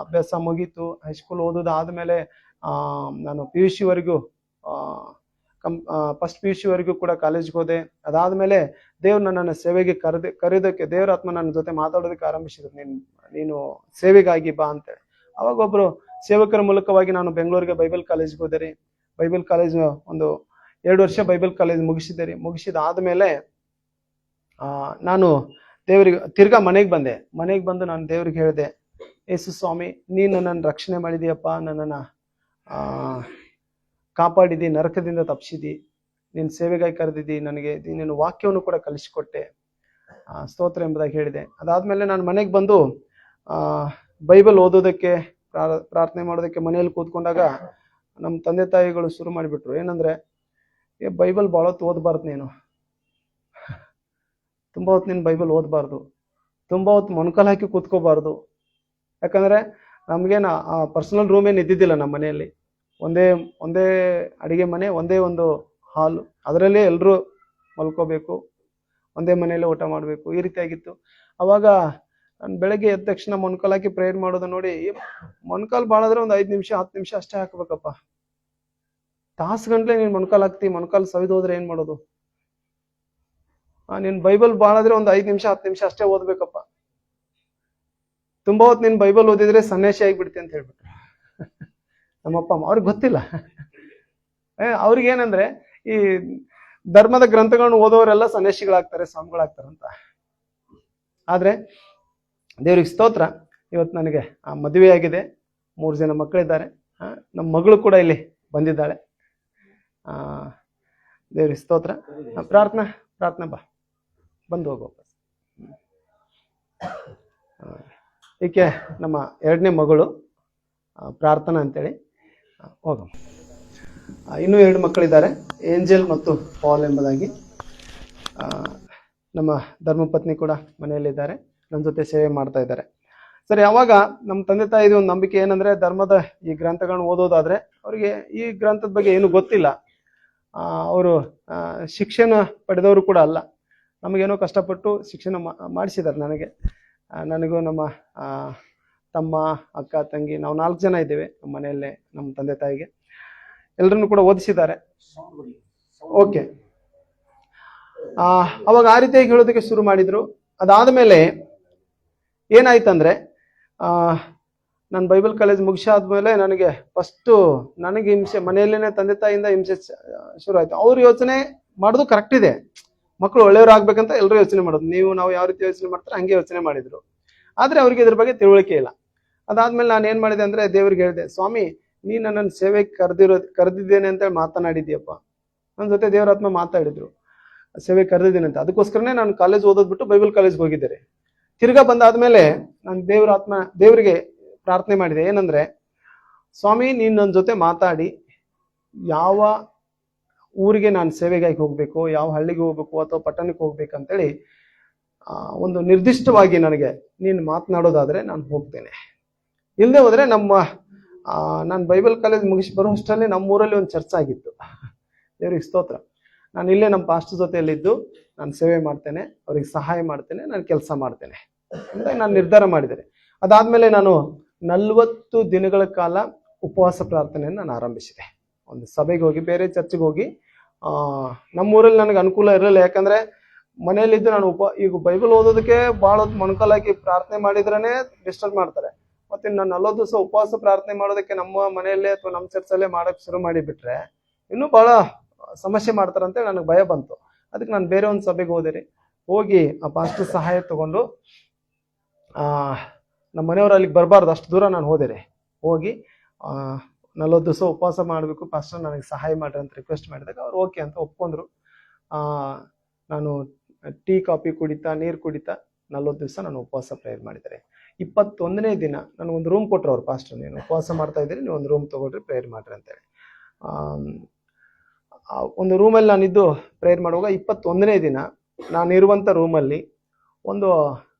ಅಭ್ಯಾಸ ಮುಗೀತು. ಹೈಸ್ಕೂಲ್ ಓದೋದಾದ್ಮೇಲೆ ನಾನು PUC ವರೆಗೂ ಫಸ್ಟ್ PUC ವರೆಗೂ ಕೂಡ ಕಾಲೇಜ್ಗೆ ಹೋದೆ. ಅದಾದ್ಮೇಲೆ ದೇವ್ರು ನನ್ನನ್ನು ಸೇವೆಗೆ ಕರೆಯೋದಕ್ಕೆ ದೇವ್ರ ಆತ್ಮ ನನ್ನ ಜೊತೆ ಮಾತಾಡೋದಕ್ಕೆ ಆರಂಭಿಸಿದ್ರು. ನೀನು ಸೇವೆಗಾಗಿ ಬಾ ಅಂತೇಳಿ. ಅವಾಗ ಒಬ್ರು ಸೇವಕರ ಮೂಲಕವಾಗಿ ನಾನು ಬೆಂಗಳೂರಿಗೆ ಬೈಬಲ್ ಕಾಲೇಜ್ಗೆ ಹೋದೆ ರೀ. ಬೈಬಲ್ ಕಾಲೇಜ್ ಒಂದು 2 ವರ್ಷ ಬೈಬಲ್ ಕಾಲೇಜ್ ಮುಗಿಸಿದೆ ರೀ. ಮುಗಿಸಿದಾದ್ಮೇಲೆ ನಾನು ದೇವರಿಗೆ ತಿರ್ಗಾ ಮನೆಗೆ ಬಂದೆ. ಮನೆಗೆ ಬಂದು ನಾನು ದೇವ್ರಿಗೆ ಹೇಳಿದೆ, ಯೇಸು ಸ್ವಾಮಿ, ನೀನು ನನ್ನನ್ನು ರಕ್ಷಣೆ ಮಾಡಿದೀಯಪ್ಪ, ನನ್ನನ್ನು ಕಾಪಾಡಿದಿ, ನರಕದಿಂದ ತಪ್ಪಿಸಿದಿ, ನಿನ್ನ ಸೇವೆಗಾಗಿ ಕರೆದಿದ್ದಿ, ನನಗೆ ನಿನ್ನ ವಾಕ್ಯವನ್ನು ಕೂಡ ಕಲಿಸಿಕೊಟ್ಟೆ, ಸ್ತೋತ್ರ ಎಂಬುದಾಗಿ ಹೇಳಿದೆ. ಅದಾದ್ಮೇಲೆ ನಾನು ಮನೆಗೆ ಬಂದು ಬೈಬಲ್ ಓದೋದಕ್ಕೆ ಪ್ರಾರ್ಥನೆ ಮಾಡೋದಕ್ಕೆ ಮನೆಯಲ್ಲಿ ಕೂತ್ಕೊಂಡಾಗ ನಮ್ಮ ತಂದೆ ತಾಯಿಗಳು ಶುರು ಮಾಡಿಬಿಟ್ರು. ಏನಂದ್ರೆ, ಬೈಬಲ್ ಭಾಳ ಹೊತ್ತು ಓದಬಾರ್ದು, ನೀನು ತುಂಬ ಹೊತ್ತು ನೀನು ಬೈಬಲ್ ಓದಬಾರ್ದು, ತುಂಬ ಹೊತ್ತು ಮೊಣಕಾಲು ಹಾಕಿ ಕೂತ್ಕೋಬಾರ್ದು. ಯಾಕಂದ್ರೆ ನಮಗೇನು ಪರ್ಸನಲ್ ರೂಮ್ ಏನು ಇದ್ದಿದ್ದಿಲ್ಲ ನಮ್ಮ ಮನೆಯಲ್ಲಿ. ಒಂದೇ ಅಡಿಗೆ ಮನೆ, ಒಂದೇ ಒಂದು ಹಾಲು, ಅದರಲ್ಲೇ ಎಲ್ಲರೂ ಮಲ್ಕೋಬೇಕು, ಒಂದೇ ಮನೆಯಲ್ಲೇ ಊಟ ಮಾಡಬೇಕು, ಈ ರೀತಿಯಾಗಿತ್ತು. ಅವಾಗ ನಾನು ಬೆಳಗ್ಗೆ ಎದ್ದ ತಕ್ಷಣ ಮೊಣಕಾಲು ಹಾಕಿ ಪ್ರೇಯರ್ ಮಾಡೋದು ನೋಡಿ, ಮೊಣಕಾಲು ಭಾಳಾದ್ರೆ ಒಂದು 5 ನಿಮಿಷ 10 ನಿಮಿಷ ಅಷ್ಟೇ ಹಾಕ್ಬೇಕಪ್ಪ. ತಾಸು ಗಂಟ್ಲೆ ನೀನು ಮೊಣಕಾಲು ಹಾಕ್ತಿ, ಮೊಣಕಾಲು ಸವಿದು ಹೋದ್ರೆ ಏನ್ ಮಾಡೋದು? ನೀನ್ ಬೈಬಲ್ ಭಾಳಾದ್ರೆ ಒಂದು 5 ನಿಮಿಷ 10 ನಿಮಿಷ ಅಷ್ಟೇ ಓದ್ಬೇಕಪ್ಪ. ತುಂಬಾ ಹೊತ್ತು ನೀನ್ ಬೈಬಲ್ ಓದಿದ್ರೆ ಸನ್ಯಾಸಿ ಆಗಿಬಿಡ್ತಿ ಅಂತ ಹೇಳ್ಬಿಟ್ರು ನಮ್ಮಪ್ಪ ಅಮ್ಮ. ಅವ್ರಿಗೆ ಗೊತ್ತಿಲ್ಲ, ಅವ್ರಿಗೇನಂದ್ರೆ ಈ ಧರ್ಮದ ಗ್ರಂಥಗಳನ್ನ ಓದೋರೆಲ್ಲ ಸನ್ಯಾಸಿಗಳಾಗ್ತಾರೆ, ಸ್ವಾಮಿಗಳಾಗ್ತಾರಂತ. ಆದ್ರೆ ದೇವ್ರಿಗೆ ಸ್ತೋತ್ರ, ಇವತ್ತು ನನಗೆ ಮದುವೆ ಆಗಿದೆ, 3 ಜನ ಮಕ್ಕಳಿದ್ದಾರೆ. ನಮ್ಮ ಮಗಳು ಕೂಡ ಇಲ್ಲಿ ಬಂದಿದ್ದಾಳೆ. ದೇವ್ರಿಗೆ ಸ್ತೋತ್ರ. ಪ್ರಾರ್ಥನಾ ಬಾ, ಬಂದು ಹೋಗು. ಈಕೆ ನಮ್ಮ 2ನೇ ಮಗಳು ಪ್ರಾರ್ಥನಾ ಅಂತೇಳಿ. ಹೋಗಮ್ಮ. ಇನ್ನೂ 2 ಮಕ್ಕಳಿದ್ದಾರೆ, ಏಂಜಲ್ ಮತ್ತು ಪಾಲ್ ಎಂಬುದಾಗಿ. ನಮ್ಮ ಧರ್ಮಪತ್ನಿ ಕೂಡ ಮನೆಯಲ್ಲಿದ್ದಾರೆ, ನನ್ನ ಜೊತೆ ಸೇವೆ ಮಾಡ್ತಾ ಇದ್ದಾರೆ. ಸರಿ, ಅವಾಗ ನಮ್ಮ ತಂದೆ ತಾಯಿದು ಒಂದು ನಂಬಿಕೆ ಏನಂದ್ರೆ, ಧರ್ಮದ ಈ ಗ್ರಂಥಗಳನ್ನ ಓದೋದಾದ್ರೆ ಅವರಿಗೆ ಈ ಗ್ರಂಥದ ಬಗ್ಗೆ ಏನು ಗೊತ್ತಿಲ್ಲ. ಅವರು ಶಿಕ್ಷಣ ಪಡೆದವರು ಕೂಡ ಅಲ್ಲ. ನಮಗೇನೋ ಕಷ್ಟಪಟ್ಟು ಶಿಕ್ಷಣ ಮಾಡಿಸಿದ್ದಾರೆ. ನನಗೂ ನಮ್ಮ ತಮ್ಮ, ಅಕ್ಕ, ತಂಗಿ, ನಾವು 4 ಜನ ಇದ್ದೇವೆ ನಮ್ಮ ಮನೆಯಲ್ಲೇ. ನಮ್ಮ ತಂದೆ ತಾಯಿಗೆ ಎಲ್ಲರನ್ನು ಕೂಡ ಓದಿಸಿದ್ದಾರೆ. ಓಕೆ, ಅವಾಗ ಆ ರೀತಿಯಾಗಿ ಹೇಳೋದಕ್ಕೆ ಶುರು ಮಾಡಿದ್ರು. ಅದಾದ್ಮೇಲೆ ಏನಾಯ್ತಂದ್ರೆ, ನಾನು ಬೈಬಲ್ ಕಾಲೇಜ್ ಮುಗಿಸಾದ್ಮೇಲೆ ನನಗೆ ಹಿಂಸೆ, ಮನೆಯಲ್ಲೇನೆ ತಂದೆ ತಾಯಿಯಿಂದ ಹಿಂಸೆ ಶುರು ಆಯ್ತು. ಅವ್ರ ಯೋಚನೆ ಮಾಡೋದು ಕರೆಕ್ಟ್ ಇದೆ, ಮಕ್ಕಳು ಒಳ್ಳೆಯವ್ರು ಆಗ್ಬೇಕಂತ ಎಲ್ಲರೂ ಯೋಚನೆ ಮಾಡೋದು. ನಾವು ಯಾವ ರೀತಿ ಯೋಚನೆ ಮಾಡ್ತಾರೆ ಹಂಗೆ ಯೋಚನೆ ಮಾಡಿದ್ರು. ಆದ್ರೆ ಅವ್ರಿಗೆ ಇದ್ರ ಬಗ್ಗೆ ತಿಳುವಳಿಕೆ ಇಲ್ಲ. ಅದಾದ್ಮೇಲೆ ನಾನು ಏನ್ ಮಾಡಿದೆ ಅಂದ್ರೆ, ದೇವ್ರಿಗೆ ಹೇಳಿದೆ, ಸ್ವಾಮಿ, ನೀ ನನ್ನನ್ನು ಸೇವೆಗೆ ಕರೆದಿದ್ದೇನೆ ಅಂತ ಮಾತನಾಡಿದ್ಯಪ್ಪ. ನನ್ನ ಜೊತೆ ದೇವರಾತ್ಮ ಮಾತಾಡಿದ್ರು, ಸೇವೆ ಕರೆದಿದ್ದೇನೆ ಅಂತ. ಅದಕ್ಕೋಸ್ಕರನೇ ನಾನು ಕಾಲೇಜ್ ಓದೋದ್ ಬಿಟ್ಟು ಬೈಬಲ್ ಕಾಲೇಜ್ಗೆ ಹೋಗಿದ್ದೆ. ತಿರ್ಗಾ ಬಂದಾದ್ಮೇಲೆ ನಾನು ದೇವರಿಗೆ ಪ್ರಾರ್ಥನೆ ಮಾಡಿದೆ. ಏನಂದ್ರೆ, ಸ್ವಾಮಿ, ನೀನ್ ನನ್ನ ಜೊತೆ ಮಾತಾಡಿ ಯಾವ ಊರಿಗೆ ನಾನು ಸೇವೆಗಾಗಿ ಹೋಗ್ಬೇಕು, ಯಾವ ಹಳ್ಳಿಗೆ ಹೋಗ್ಬೇಕು ಅಥವಾ ಪಟ್ಟಣಕ್ಕೆ ಹೋಗ್ಬೇಕಂತೇಳಿ ಒಂದು ನಿರ್ದಿಷ್ಟವಾಗಿ ನನಗೆ ನೀನು ಮಾತನಾಡೋದಾದ್ರೆ ನಾನು ಹೋಗ್ತೇನೆ. ಇಲ್ಲದೆ ಹೋದ್ರೆ ನಾನು ಬೈಬಲ್ ಕಾಲೇಜ್ ಮುಗಿಸಿ ಬರುವಷ್ಟರಲ್ಲಿ ನಮ್ಮೂರಲ್ಲಿ ಒಂದು ಚರ್ಚ್ ಆಗಿತ್ತು. ದೇವ್ರಿಗೆ ಸ್ತೋತ್ರ. ನಾನು ಇಲ್ಲೇ ನಮ್ಮ ಪಾಸ್ಟರ್ ಜೊತೆಯಲ್ಲಿದ್ದು ನಾನು ಸೇವೆ ಮಾಡ್ತೇನೆ, ಅವ್ರಿಗೆ ಸಹಾಯ ಮಾಡ್ತೇನೆ, ನಾನು ಕೆಲಸ ಮಾಡ್ತೇನೆ ಅಂತ ನಾನು ನಿರ್ಧಾರ ಮಾಡಿದ್ದೇನೆ. ಅದಾದ್ಮೇಲೆ ನಾನು 40 ದಿನಗಳ ಕಾಲ ಉಪವಾಸ ಪ್ರಾರ್ಥನೆಯನ್ನು ನಾನು ಆರಂಭಿಸಿದೆ. ಒಂದು ಸಭೆಗೆ ಹೋಗಿ, ಬೇರೆ ಚರ್ಚ್ಗೆ ಹೋಗಿ. ನಮ್ಮೂರಲ್ಲಿ ನನಗೆ ಅನುಕೂಲ ಇರಲಿಲ್ಲ, ಯಾಕಂದ್ರೆ ಮನೆಯಲ್ಲಿದ್ದು ನಾನು ಈಗ ಬೈಬಲ್ ಓದೋದಕ್ಕೆ ಭಾಳ ಹೊತ್ತು ಮೊಣಕಾಲಾಕಿ ಪ್ರಾರ್ಥನೆ ಮಾಡಿದ್ರೇ ಡಿಸ್ಟರ್ಬ್ ಮಾಡ್ತಾರೆ. ಮತ್ತೆ ನಾನು 40 ದಿವಸ ಉಪವಾಸ ಪ್ರಾರ್ಥನೆ ಮಾಡೋದಕ್ಕೆ ನಮ್ಮ ಮನೆಯಲ್ಲೇ ಅಥವಾ ನಮ್ಮ ಚರ್ಚಲ್ಲೇ ಮಾಡಕ್ ಶುರು ಮಾಡಿಬಿಟ್ರೆ ಇನ್ನೂ ಬಹಳ ಸಮಸ್ಯೆ ಮಾಡ್ತಾರಂತೆ ನನಗೆ ಭಯ ಬಂತು. ಅದಕ್ಕೆ ನಾನು ಬೇರೆ ಒಂದು ಸಭೆಗೆ ಹೋಗಿ ಆ ಪಾಸ್ಟರ್ ಸಹಾಯ ತಗೊಂಡು, ನಮ್ಮ ಮನೆಯವರು ಅಲ್ಲಿಗೆ ಬರಬಾರ್ದು, ಅಷ್ಟು ದೂರ ನಾನು ಹೋಗಿ 40 ದಿವಸ ಉಪವಾಸ ಮಾಡಬೇಕು, ಪಾಸ್ಟರ್ ನನಗೆ ಸಹಾಯ ಮಾಡ್ರಿ ಅಂತ ರಿಕ್ವೆಸ್ಟ್ ಮಾಡಿದಾಗ ಅವ್ರು ಓಕೆ ಅಂತ ಒಪ್ಕೊಂಡ್ರು. ನಾನು ಟೀ ಕಾಫಿ ಕುಡಿತಾ, ನೀರು ಕುಡಿತಾ 40 ದಿವಸ ನಾನು ಉಪವಾಸ ಪ್ರೇಯರ್ ಮಾಡಿದ್ದಾರೆ. 21ನೇ ದಿನ ನನಗೊಂದು ರೂಮ್ ಕೊಟ್ಟರು ಅವ್ರು, ಪಾಸ್ಟರ್, ನೀನು ಉಪವಾಸ ಮಾಡ್ತಾ ಇದ್ದೀರಿ, ನೀವು ಒಂದು ರೂಮ್ ತಗೊಳ್ರಿ, ಪ್ರೇಯರ್ ಮಾಡ್ರಿ ಅಂತೇಳಿ. ಒಂದು ರೂಮಲ್ಲಿ ನಾನಿದ್ದು ಪ್ರೇಯರ್ ಮಾಡುವಾಗ 21ನೇ ದಿನ ನಾನಿರುವಂಥ ರೂಮಲ್ಲಿ ಒಂದು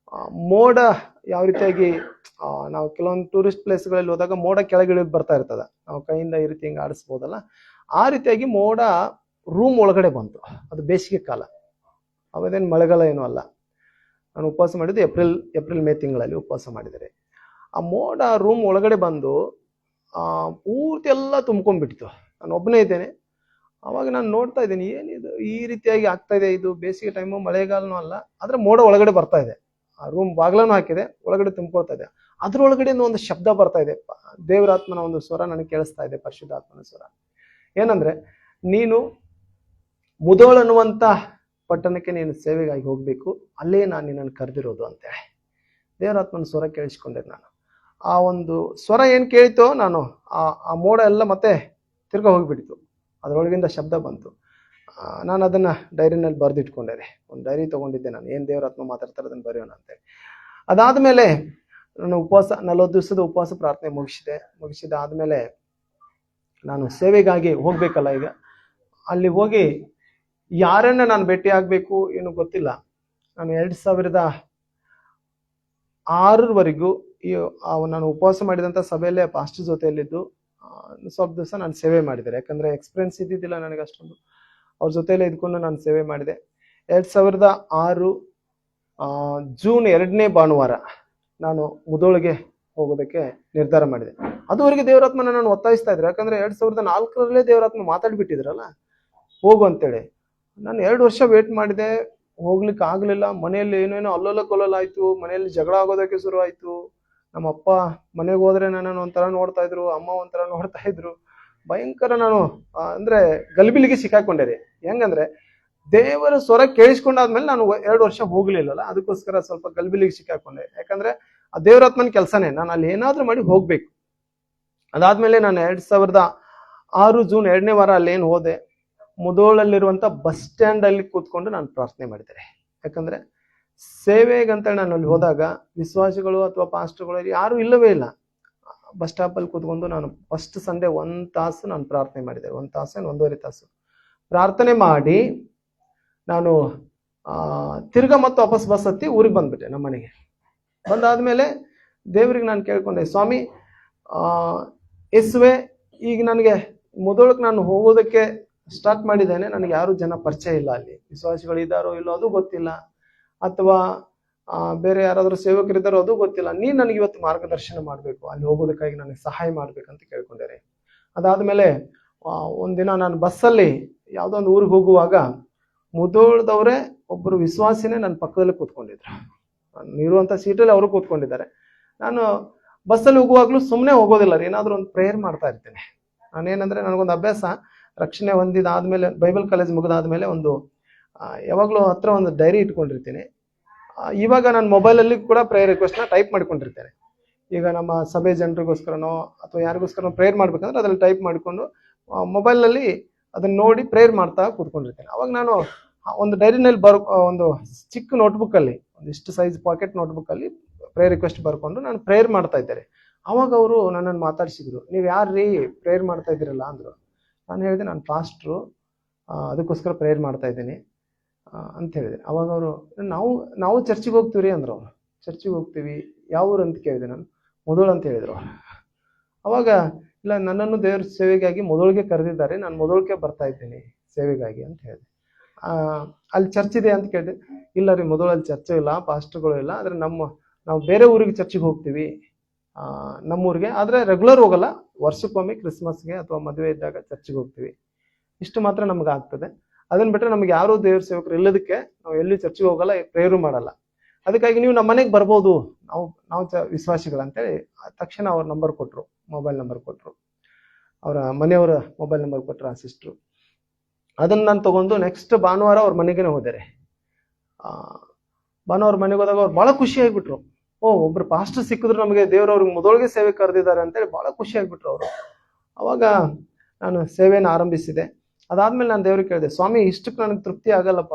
ಮೋಡ ಯಾವ ರೀತಿಯಾಗಿ ನಾವು ಕೆಲವೊಂದು ಟೂರಿಸ್ಟ್ ಪ್ಲೇಸ್ಗಳಲ್ಲಿ ಹೋದಾಗ ಮೋಡ ಕೆಳಗಿಳಿದು ಬರ್ತಾ ಇರ್ತದ, ನಾವು ಕೈಯಿಂದ ಈ ರೀತಿ ಹಿಂಗೆ ಆಡಿಸ್ಬೋದಲ್ಲ, ಆ ರೀತಿಯಾಗಿ ಮೋಡ ರೂಮ್ ಒಳಗಡೆ ಬಂತು. ಅದು ಬೇಸಿಗೆ ಕಾಲ, ಅವೇದೇನು ಮಳೆಗಾಲ ಏನೂ ಅಲ್ಲ. ನಾನು ಉಪವಾಸ ಮಾಡಿದ್ದು ಏಪ್ರಿಲ್ ಮೇ ತಿಂಗಳಲ್ಲಿ ಉಪವಾಸ ಮಾಡಿದರೆ, ಆ ಮೋಡ ರೂಮ್ ಒಳಗಡೆ ಬಂದು ಪೂರ್ತಿ ಎಲ್ಲ ತುಂಬ್ಕೊಂಡ್ಬಿಟ್ಟಿತ್ತು. ನಾನು ಒಬ್ಬನೇ ಇದ್ದೇನೆ. ಅವಾಗ ನಾನು ನೋಡ್ತಾ ಇದ್ದೀನಿ, ಏನಿದು ಈ ರೀತಿಯಾಗಿ ಆಗ್ತಾ ಇದೆ, ಇದು ಬೇಸಿಗೆ ಟೈಮು ಮಳೆಗಾಲನೂ ಅಲ್ಲ, ಆದರೆ ಮೋಡ ಒಳಗಡೆ ಬರ್ತಾ ಇದೆ. ಆ ರೂಮ್ ಬಾಗ್ಲೂ ಹಾಕಿದೆ, ಒಳಗಡೆ ತುಂಬ್ಕೊಳ್ತಾ ಇದೆ. ಅದ್ರೊಳಗಡೆ ಒಂದು ಶಬ್ದ ಬರ್ತಾ ಇದೆ, ದೇವರಾತ್ಮನ ಒಂದು ಸ್ವರ ನನಗೆ ಕೇಳಿಸ್ತಾ ಇದೆ, ಪರಿಶುದ್ಧಾತ್ಮನ ಸ್ವರ. ಏನಂದ್ರೆ, ನೀನು ಮುದೋಳ್ ಅನ್ನುವಂಥ ಪಟ್ಟಣಕ್ಕೆ ನೀನು ಸೇವೆಗಾಗಿ ಹೋಗ್ಬೇಕು, ಅಲ್ಲೇ ನಾನು ನಿನ್ನನ್ನು ಕರೆದಿರೋದು ಅಂತೇಳಿ ದೇವರಾತ್ಮನ ಸ್ವರ ಕೇಳಿಸ್ಕೊಂಡೆ. ನಾನು ಆ ಒಂದು ಸ್ವರ ಏನು ಕೇಳಿತೋ, ನಾನು ಆ ಮೋಡ ಎಲ್ಲ ಮತ್ತೆ ತಿರ್ಗಾ ಹೋಗಿಬಿಟ್ಟಿತು. ಅದರೊಳಗಿಂದ ಶಬ್ದ ಬಂತು. ನಾನು ಅದನ್ನು ಡೈರಿನಲ್ಲಿ ಬರೆದಿಟ್ಕೊಂಡೆ. ಒಂದು ಡೈರಿ ತೊಗೊಂಡಿದ್ದೆ, ನಾನು ಏನು ದೇವರಾತ್ಮ ಮಾತಾಡ್ತಾರೆ ಅದನ್ನು ಬರೆಯೋಣ ಅಂತೇಳಿ. ಅದಾದಮೇಲೆ ನಾನು 40 ದಿವಸದ ಉಪವಾಸ ಪ್ರಾರ್ಥನೆ ಮುಗಿಸಿದಾದ್ಮೇಲೆ ನಾನು ಸೇವೆಗಾಗಿ ಹೋಗ್ಬೇಕಲ್ಲ, ಈಗ ಅಲ್ಲಿ ಹೋಗಿ ಯಾರನ್ನ ನಾನು ಭೇಟಿ ಆಗಬೇಕು ಏನು ಗೊತ್ತಿಲ್ಲ. ನಾನು 2006 ನಾನು ಉಪವಾಸ ಮಾಡಿದಂಥ ಸಭೆಯಲ್ಲೇ ಪಾಸ್ಟರ್ ಜೊತೆಯಲ್ಲಿದ್ದು ಸ್ವಲ್ಪ ದಿವಸ ನಾನು ಸೇವೆ ಮಾಡಿದ್ದಾರೆ. ಯಾಕಂದರೆ ಎಕ್ಸ್ಪೀರಿಯನ್ಸ್ ಇದ್ದಿದ್ದಿಲ್ಲ ನನಗೆ ಅಷ್ಟೊಂದು. ಅವ್ರ ಜೊತೆಯಲ್ಲೇ ಇದ್ಕೊಂಡು ನಾನು ಸೇವೆ ಮಾಡಿದೆ. 2006 ಜೂನ್ 2ನೇ ಭಾನುವಾರ ನಾನು ಮುದೋಳಿಗೆ ಹೋಗೋದಕ್ಕೆ ನಿರ್ಧಾರ ಮಾಡಿದೆ. ಅದುವರೆಗೆ ದೇವರಾತ್ಮನ ನಾನು ಒತ್ತಾಯಿಸ್ತಾ ಇದ್ರು, ಯಾಕಂದರೆ 2004ರಲ್ಲೇ ದೇವರಾತ್ಮ ಮಾತಾಡಿಬಿಟ್ಟಿದ್ರಲ್ಲ ಹೋಗು ಅಂತೇಳಿ. ನಾನು 2 ವರ್ಷ ವೇಟ್ ಮಾಡಿದೆ, ಹೋಗ್ಲಿಕ್ಕೆ ಆಗಲಿಲ್ಲ. ಮನೆಯಲ್ಲಿ ಏನೇನೋ ಅಲ್ಲೋಲ ಕೊಲ್ಲೋಲ ಆಯಿತು, ಮನೆಯಲ್ಲಿ ಜಗಳ ಆಗೋದಕ್ಕೆ ಶುರು ಆಯಿತು. ನಮ್ಮ ಅಪ್ಪ ಮನೆಗೆ ಹೋದ್ರೆ ನನ್ನನ್ನು ಒಂಥರ ನೋಡ್ತಾ ಇದ್ರು, ಅಮ್ಮ ಒಂಥರ ನೋಡ್ತಾ ಇದ್ರು. ಭಯಂಕರ ನಾನು ಅಂದರೆ ಗಲಿಬಿಲಿಗೆ ಸಿಕ್ಕಾಕೊಂಡೆ ರೀ. ಹೆಂಗಂದ್ರೆ, ದೇವರ ಸ್ವರ ಕೇಳಿಸ್ಕೊಂಡಾದ್ಮೇಲೆ ನಾನು 2 ವರ್ಷ ಹೋಗ್ಲಿಲ್ಲಲ್ಲ, ಅದಕ್ಕೋಸ್ಕರ ಸ್ವಲ್ಪ ಗಲಿಬಿಲಿಗೆ ಸಿಕ್ಕಾಕೊಂಡೆ. ಯಾಕಂದ್ರೆ ಆ ದೇವರಾತ್ಮನ ಕೆಲಸನೇ, ನಾನು ಅಲ್ಲಿ ಏನಾದ್ರೂ ಮಾಡಿ ಹೋಗ್ಬೇಕು. ಅದಾದ್ಮೇಲೆ ನಾನು 2006 ಜೂನ್ 2ನೇ ವಾರ ಅಲ್ಲೇನು ಹೋದೆ, ಮುದೋಳಲ್ಲಿರುವಂಥ ಬಸ್ ಸ್ಟ್ಯಾಂಡಲ್ಲಿ ಕೂತ್ಕೊಂಡು ನಾನು ಪ್ರಾರ್ಥನೆ ಮಾಡಿದ್ದೇನೆ. ಯಾಕಂದರೆ ಸೇವೆಗಂತೇಳಿ ನಾನು ಅಲ್ಲಿ ಹೋದಾಗ ವಿಶ್ವಾಸಿಗಳು ಅಥವಾ ಪಾಸ್ಟರ್ಗಳು ಯಾರೂ ಇಲ್ಲವೇ ಇಲ್ಲ. ಬಸ್ ಸ್ಟಾಪಲ್ಲಿ ಕೂತ್ಕೊಂಡು ನಾನು ಫಸ್ಟ್ ಸಂಡೇ 1 ತಾಸು ನಾನು ಪ್ರಾರ್ಥನೆ ಮಾಡಿದೆ. 1 ತಾಸು 1.5 ತಾಸು ಪ್ರಾರ್ಥನೆ ಮಾಡಿ ನಾನು ತಿರ್ಗಾ ಮತ್ತೆ ವಾಪಸ್ ಬಸ್ ಹತ್ತಿ ಊರಿಗೆ ಬಂದ್ಬಿಟ್ಟೆ, ನಮ್ಮ ಮನೆಗೆ. ಬಂದಾದ್ಮೇಲೆ ದೇವ್ರಿಗೆ ನಾನು ಕೇಳ್ಕೊಂಡೆ, ಸ್ವಾಮಿ ಯೇಸುವೆ, ಈಗ ನನಗೆ ಮುದೋಳಕ್ಕೆ ನಾನು ಹೋಗೋದಕ್ಕೆ ಸ್ಟಾರ್ಟ್ ಮಾಡಿದ್ದೇನೆ, ನನಗೆ ಯಾರು ಜನ ಪರಿಚಯ ಇಲ್ಲ, ಅಲ್ಲಿ ವಿಶ್ವಾಸಿಗಳು ಇದ್ದಾರೋ ಇಲ್ಲೋ ಅದು ಗೊತ್ತಿಲ್ಲ, ಅಥವಾ ಬೇರೆ ಯಾರಾದರೂ ಸೇವಕರಿದ್ದಾರೋ ಅದು ಗೊತ್ತಿಲ್ಲ. ನೀನು ನನಗೆ ಇವತ್ತು ಮಾರ್ಗದರ್ಶನ ಮಾಡಬೇಕು, ಅಲ್ಲಿ ಹೋಗೋದಕ್ಕಾಗಿ ನನಗೆ ಸಹಾಯ ಮಾಡ್ಬೇಕಂತ ಕೇಳ್ಕೊಂಡೆ. ಅದಾದಮೇಲೆ ಒಂದಿನ ನಾನು ಬಸ್ಸಲ್ಲಿ ಯಾವುದೋ ಒಂದು ಊರಿಗೆ ಹೋಗುವಾಗ ಮುದೋಳದವರೇ ಒಬ್ಬರು ವಿಶ್ವಾಸಿನೇ ನನ್ನ ಪಕ್ಕದಲ್ಲಿ ಕೂತ್ಕೊಂಡಿದ್ರು. ನಾನು ಇರುವಂಥ ಸೀಟಲ್ಲಿ ಅವರು ಕೂತ್ಕೊಂಡಿದ್ದಾರೆ. ನಾನು ಬಸ್ಸಲ್ಲಿ ಹೋಗುವಾಗಲೂ ಸುಮ್ಮನೆ ಹೋಗೋದಿಲ್ಲ ರೀ, ಏನಾದರೂ ಒಂದು ಪ್ರೇಯರ್ ಮಾಡ್ತಾ ಇರ್ತೇನೆ. ನಾನೇನಂದರೆ, ನನಗೊಂದು ಅಭ್ಯಾಸ, ರಕ್ಷಣೆ ಹೊಂದಿದಾದ್ಮೇಲೆ ಬೈಬಲ್ ಕಾಲೇಜ್ ಮುಗಿದಾದ್ಮೇಲೆ ಒಂದು ಯಾವಾಗಲೂ ಹತ್ರ ಒಂದು ಡೈರಿ ಇಟ್ಕೊಂಡಿರ್ತೀನಿ. ಇವಾಗ ನಾನು ಮೊಬೈಲಲ್ಲಿ ಕೂಡ ಪ್ರೇಯರ್ ರಿಕ್ವೆಸ್ಟ್ನ ಟೈಪ್ ಮಾಡ್ಕೊಂಡಿರ್ತೇನೆ. ಈಗ ನಮ್ಮ ಸಭೆ ಜನರಿಗೋಸ್ಕರನೋ ಅಥವಾ ಯಾರಿಗೋಸ್ಕರ ಪ್ರೇಯರ್ ಮಾಡ್ಬೇಕಂದ್ರೆ ಅದರಲ್ಲಿ ಟೈಪ್ ಮಾಡಿಕೊಂಡು ಮೊಬೈಲಲ್ಲಿ ಅದನ್ನು ನೋಡಿ ಪ್ರೇಯರ್ ಮಾಡ್ತಾ ಕೂತ್ಕೊಂಡಿರ್ತೇನೆ. ಅವಾಗ ನಾನು ಒಂದು ಡೈರಿನಲ್ಲಿ ಒಂದು ಚಿಕ್ಕ ನೋಟ್ಬುಕ್ಕಲ್ಲಿ, ಒಂದಿಷ್ಟು ಸೈಜ್ ಪಾಕೆಟ್ ನೋಟ್ಬುಕ್ಕಲ್ಲಿ ಪ್ರೇಯರ್ ರಿಕ್ವೆಸ್ಟ್ ಬರ್ಕೊಂಡು ನಾನು ಪ್ರೇಯರ್ ಮಾಡ್ತಾ ಇದ್ದಾರೆ. ಅವಾಗ ಅವರು ನನ್ನನ್ನು ಮಾತಾಡಿಸಿದ್ರು, ನೀವು ಯಾರು ರೀ ಪ್ರೇಯರ್ ಮಾಡ್ತಾ ಇದ್ದೀರಲ್ಲ ಅಂದರು. ನಾನು ಹೇಳಿದೆ, ನಾನು ಪಾಸ್ಟ್ರು, ಅದಕ್ಕೋಸ್ಕರ ಪ್ರೇಯರ್ ಮಾಡ್ತಾ ಇದ್ದೀನಿ ಅಂತ ಹೇಳಿದೆ. ಅವಾಗ ಅವರು, ನಾವು ಚರ್ಚಿಗೆ ಹೋಗ್ತೀವಿ ರೀ ಅಂದರು. ಅವರು ಚರ್ಚಿಗೆ ಹೋಗ್ತೀವಿ, ಯಾವ ಊರು ಅಂತ ಕೇಳಿದೆ. ನಾನು ಮುದೋಳು ಅಂತ ಹೇಳಿದರು. ಅವಾಗ, ಇಲ್ಲ, ನನ್ನನ್ನು ದೇವ್ರ ಸೇವೆಗಾಗಿ ಮುದೋಳಿಗೆ ಕರೆದಿದ್ದಾರೆ, ನಾನು ಮುದೋಳಿಗೆ ಬರ್ತಾ ಇದ್ದೀನಿ ಸೇವೆಗಾಗಿ ಅಂತ ಹೇಳಿದೆ. ಅಲ್ಲಿ ಚರ್ಚ್ ಇದೆ ಅಂತ ಕೇಳಿದೆ. ಇಲ್ಲ ರೀ, ಮುದೋಳಲ್ಲಿ ಚರ್ಚು ಇಲ್ಲ, ಪಾಸ್ಟರ್ಗಳು ಇಲ್ಲ, ಆದರೆ ನಾವು ಬೇರೆ ಊರಿಗೆ ಚರ್ಚಿಗೆ ಹೋಗ್ತೀವಿ, ನಮ್ಮೂರಿಗೆ, ಆದರೆ ರೆಗ್ಯುಲರ್ ಹೋಗಲ್ಲ, ವರ್ಷಕ್ಕೊಮ್ಮೆ ಕ್ರಿಸ್ಮಸ್ಗೆ ಅಥವಾ ಮದುವೆ ಇದ್ದಾಗ ಚರ್ಚಿಗೆ ಹೋಗ್ತೀವಿ. ಇಷ್ಟು ಮಾತ್ರ ನಮ್ಗೆ ಆಗ್ತದೆ. ಅದನ್ನು ಬಿಟ್ಟರೆ ನಮ್ಗೆ ಯಾರೂ ದೇವ್ರ ಸೇವಕರು ಇಲ್ಲದಕ್ಕೆ ನಾವು ಎಲ್ಲಿ ಚರ್ಚಿಗೆ ಹೋಗಲ್ಲ, ಪ್ರೇಯರು ಮಾಡಲ್ಲ. ಅದಕ್ಕಾಗಿ ನೀವು ನಮ್ಮ ಮನೆಗೆ ಬರ್ಬೋದು, ನಾವು ವಿಶ್ವಾಸಿಗಳಂತೇಳಿ ತಕ್ಷಣ ಅವ್ರ ನಂಬರ್ ಕೊಟ್ಟರು, ಮೊಬೈಲ್ ನಂಬರ್ ಕೊಟ್ಟರು. ಅವರ ಮನೆಯವರ ಮೊಬೈಲ್ ನಂಬರ್ ಕೊಟ್ಟರು ಆ ಸಿಸ್ಟ್ರು. ಅದನ್ನು ನಾನು ತೊಗೊಂಡು ನೆಕ್ಸ್ಟ್ ಭಾನುವಾರ ಅವ್ರ ಮನೆಗೇ ಹೋದರೆ. ಭಾನುವಾರ ಮನೆಗೆ ಹೋದಾಗ ಅವ್ರು ಭಾಳ ಖುಷಿ ಆಗಿಬಿಟ್ರು. ಒಬ್ರು ಪಾಸ್ಟರ್ ಸಿಕ್ಕಿದ್ರು ನಮಗೆ, ದೇವ್ರವ್ರಿಗೆ ಮುದೋಳಿಗೆ ಸೇವೆ ಕರೆದಿದ್ದಾರೆ ಅಂತೇಳಿ ಭಾಳ ಖುಷಿ ಆಗಿಬಿಟ್ರು ಅವರು. ಅವಾಗ ನಾನು ಸೇವೆಯನ್ನು ಆರಂಭಿಸಿದೆ. ಅದಾದ್ಮೇಲೆ ನಾನು ದೇವ್ರಿಗೆ ಕೇಳಿದೆ, ಸ್ವಾಮಿ, ಇಷ್ಟಕ್ಕೆ ನನಗೆ ತೃಪ್ತಿ ಆಗಲ್ಲಪ್ಪ,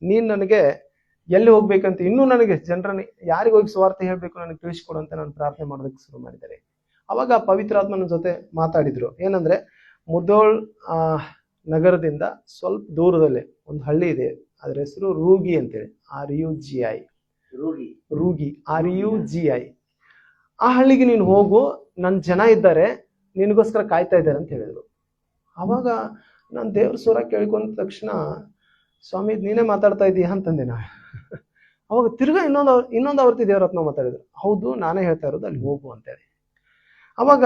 ನೀನು ನನಗೆ ಎಲ್ಲಿ ಹೋಗ್ಬೇಕಂತ, ಇನ್ನೂ ನನಗೆ ಜನರನ್ನ ಯಾರಿಗೆ ಹೋಗಿ ಸ್ವಾರ್ಥ ಹೇಳಬೇಕು ನನಗೆ ತಿಳಿಸ್ಕೊಡು ಅಂತ ನಾನು ಪ್ರಾರ್ಥನೆ ಮಾಡೋದಕ್ಕೆ ಶುರು ಮಾಡಿದ್ದಾರೆ. ಅವಾಗ ಪವಿತ್ರಾತ್ಮನ ಜೊತೆ ಮಾತಾಡಿದ್ರು. ಏನಂದ್ರೆ, ಮುದೋಳ್ ನಗರದಿಂದ ಸ್ವಲ್ಪ ದೂರದಲ್ಲಿ ಒಂದು ಹಳ್ಳಿ ಇದೆ. ಅದ್ರ ಹೆಸರು ರೂಗಿ ಅಂತೇಳಿ, RUGI, ರೂಗಿ RUGI. ಆ ಹಳ್ಳಿಗೆ ನೀನು ಹೋಗು, ನನ್ನ ಜನ ಇದ್ದಾರೆ, ನಿನಗೋಸ್ಕರ ಕಾಯ್ತಾ ಇದ್ದಾರೆ ಅಂತ ಹೇಳಿದ್ರು. ಅವಾಗ ನಾನು ದೇವ್ರ ಸ್ವರ ಕೇಳ್ಕೊಂಡ ತಕ್ಷಣ, ಸ್ವಾಮಿ ನೀನೇ ಮಾತಾಡ್ತಾ ಇದೀಯ ಅಂತಂದೆ ನಾ. ಅವಾಗ ತಿರ್ಗಾ ಇನ್ನೊಂದು ಆವರ್ತಿ ದೇವರತ್ನ ಮಾತಾಡಿದ್ರು. ಹೌದು, ನಾನೇ ಹೇಳ್ತಾ ಇರೋದು, ಅಲ್ಲಿ ಹೋಗು ಅಂತೇಳಿ. ಅವಾಗ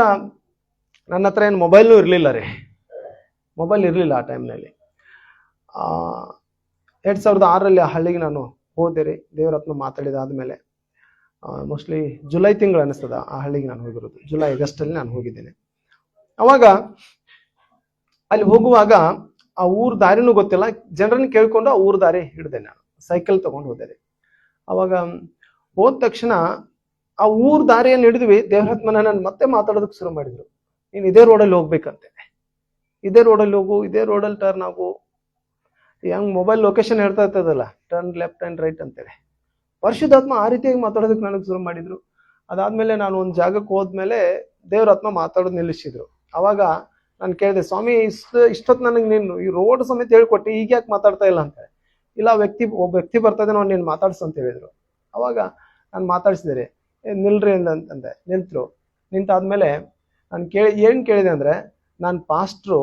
ನನ್ನ ಹತ್ರ ಏನು ಮೊಬೈಲ್ನೂ ಇರಲಿಲ್ಲ ರೀ, ಮೊಬೈಲ್ ಇರಲಿಲ್ಲ ಆ ಟೈಮ್ನಲ್ಲಿ. 2006 ಆ ಹಳ್ಳಿಗೆ ನಾನು ಹೋದೆ ರೀ. ದೇವರತ್ನ ಮಾತಾಡಿದಾದ್ಮೇಲೆ ಮೋಸ್ಟ್ಲಿ ಜುಲೈ ತಿಂಗಳು ಅನಿಸ್ತದ ಆ ಹಳ್ಳಿಗೆ ನಾನು ಹೋಗಿರೋದು. ಜುಲೈ ಆಗಸ್ಟಲ್ಲಿ ನಾನು ಹೋಗಿದ್ದೇನೆ. ಅವಾಗ ಅಲ್ಲಿ ಹೋಗುವಾಗ ಆ ಊರ್ ದಾರಿನೂ ಗೊತ್ತಿಲ್ಲ, ಜನರನ್ನ ಕೇಳ್ಕೊಂಡು ಆ ಊರ್ ದಾರಿ ಹಿಡ್ದೆ. ನಾನು ಸೈಕಲ್ ತಗೊಂಡು ಹೋದೆ ರೀ. ಅವಾಗ ಹೋದ ತಕ್ಷಣ ಆ ಊರ್ ದಾರಿಯನ್ನು ಹಿಡಿದ್ವಿ. ದೇವರತ್ಮನ ನಾನು ಮತ್ತೆ ಮಾತಾಡೋದಕ್ಕೆ ಶುರು ಮಾಡಿದ್ರು. ನೀನು ಇದೇ ರೋಡಲ್ಲಿ ಹೋಗ್ಬೇಕಂತೆ, ಇದೇ ರೋಡಲ್ಲಿ ಹೋಗು, ಇದೇ ರೋಡಲ್ಲಿ ಟರ್ನ್ ಆಗು. ಹೆಂಗ್ ಮೊಬೈಲ್ ಲೊಕೇಶನ್ ಹೇಳ್ತಾ ಇರ್ತದಲ್ಲ, ಟರ್ನ್ ಲೆಫ್ಟ್ ಅಂಡ್ ರೈಟ್ ಅಂತೇಳಿ. ಪರಿಶುದ್ಧಾತ್ಮ ಆ ರೀತಿಯಾಗಿ ಮಾತಾಡೋದಕ್ಕೆ ನನಗೆ ಶುರು ಮಾಡಿದ್ರು. ಅದಾದ್ಮೇಲೆ ನಾನು ಒಂದು ಜಾಗಕ್ಕೆ ಹೋದ್ಮೇಲೆ ದೇವರಾತ್ಮ ಮಾತಾಡೋದು ನಿಲ್ಲಿಸಿದ್ರು. ಅವಾಗ ನಾನು ಕೇಳಿದೆ, ಸ್ವಾಮಿ ಇಷ್ಟೊತ್ತು ನನಗೆ ನೀನು ಈ ರೋಡ್ ಸಮೇತ ಹೇಳ್ಕೊಟ್ಟು ಈಗ ಯಾಕೆ ಮಾತಾಡ್ತಾ ಇಲ್ಲ ಅಂತ. ಇಲ್ಲ, ಒಬ್ಬ ವ್ಯಕ್ತಿ ಬರ್ತಾ ಇದೆ, ನಾವು ನೀನು ಮಾತಾಡ್ಸು ಅಂತ ಹೇಳಿದ್ರು. ಅವಾಗ ನಾನು ಮಾತಾಡ್ಸಿದೆ, ನಿಲ್ರಿ ಅಂತಂದೆ. ನಿಂತಾದ್ಮೇಲೆ ನಾನು ಏನ್ ಕೇಳಿದೆ ಅಂದ್ರೆ, ನಾನು ಪಾಸ್ಟ್ರು,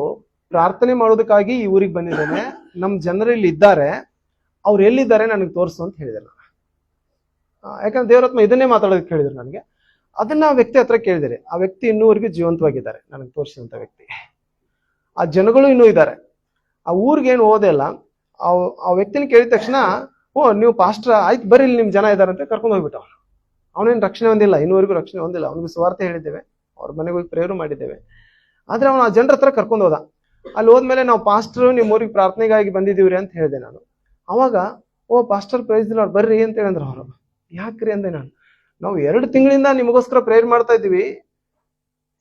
ಪ್ರಾರ್ಥನೆ ಮಾಡೋದಕ್ಕಾಗಿ ಈ ಊರಿಗೆ ಬಂದಿದ್ದೇನೆ, ನಮ್ಮ ಜನರು ಇಲ್ಲಿ ಇದ್ದಾರೆ, ಅವ್ರು ಎಲ್ಲಿದ್ದಾರೆ ನನಗೆ ತೋರಿಸು ಅಂತ ಹೇಳಿದೆ ನಾನು. ಯಾಕಂದ್ರೆ ದೇವರಾತ್ಮ ಇದನ್ನೇ ಮಾತಾಡೋದಕ್ಕೆ ಹೇಳಿದ್ರು ನನಗೆ. ಅದನ್ನ ಆ ವ್ಯಕ್ತಿ ಹತ್ರ ಕೇಳಿದರೆ, ಆ ವ್ಯಕ್ತಿ ಇನ್ನೂವರೆಗೂ ಜೀವಂತವಾಗಿದ್ದಾರೆ, ನನಗೆ ತೋರಿಸಿದಂಥ ವ್ಯಕ್ತಿ. ಆ ಜನಗಳು ಇನ್ನೂ ಇದ್ದಾರೆ. ಆ ಊರಿಗೆ ಏನು ಹೋದೆ ಅಲ್ಲ, ಆ ವ್ಯಕ್ತಿನ ಕೇಳಿದ ತಕ್ಷಣ, ನೀವು ಪಾಸ್ಟ್ರ, ಆಯ್ತು ಬರ್ರಿ, ಇಲ್ಲಿ ನಿಮ್ ಜನ ಇದ್ದಾರೆ ಅಂತ ಕರ್ಕೊಂಡು ಹೋಗ್ಬಿಟ್ಟ. ಅವನೇನು ರಕ್ಷಣೆ ಹೊಂದಿಲ್ಲ, ಇನ್ನೂವರೆಗೂ ರಕ್ಷಣೆ ಹೊಂದಿಲ್ಲ. ಅವನಿಗೆ ಸುವಾರ್ತೆ ಹೇಳಿದ್ದೇವೆ, ಅವ್ರ ಮನೆಗೆ ಹೋಗಿ ಪ್ರೇಯರ್ ಮಾಡಿದ್ದೇವೆ. ಆದ್ರೆ ಅವನು ಆ ಜನರ ಹತ್ರ ಕರ್ಕೊಂಡು ಹೋದ. ಅಲ್ಲಿ ಹೋದ್ಮೇಲೆ, ನಾವು ಪಾಸ್ಟರ್ ನಿಮ್ಮ ಊರಿಗೆ ಪ್ರಾರ್ಥನೆಗಾಗಿ ಬಂದಿದ್ದೀವ್ರಿ ಅಂತ ಹೇಳಿದೆ ನಾನು. ಅವಾಗ ಪಾಸ್ಟರ್ ಪ್ರೈಸ್ ಇಲ್ಲ ಬರ್ರಿ ಅಂತ ಹೇಳಿದ್ರು ಅವರು. ಯಾಕ್ರಿ ಅಂದೆ ನಾನು. ನಾವು 2 ತಿಂಗಳಿಂದ ನಿಮಗೋಸ್ಕರ ಪ್ರೇಯರ್ ಮಾಡ್ತಾ ಇದ್ದೀವಿ.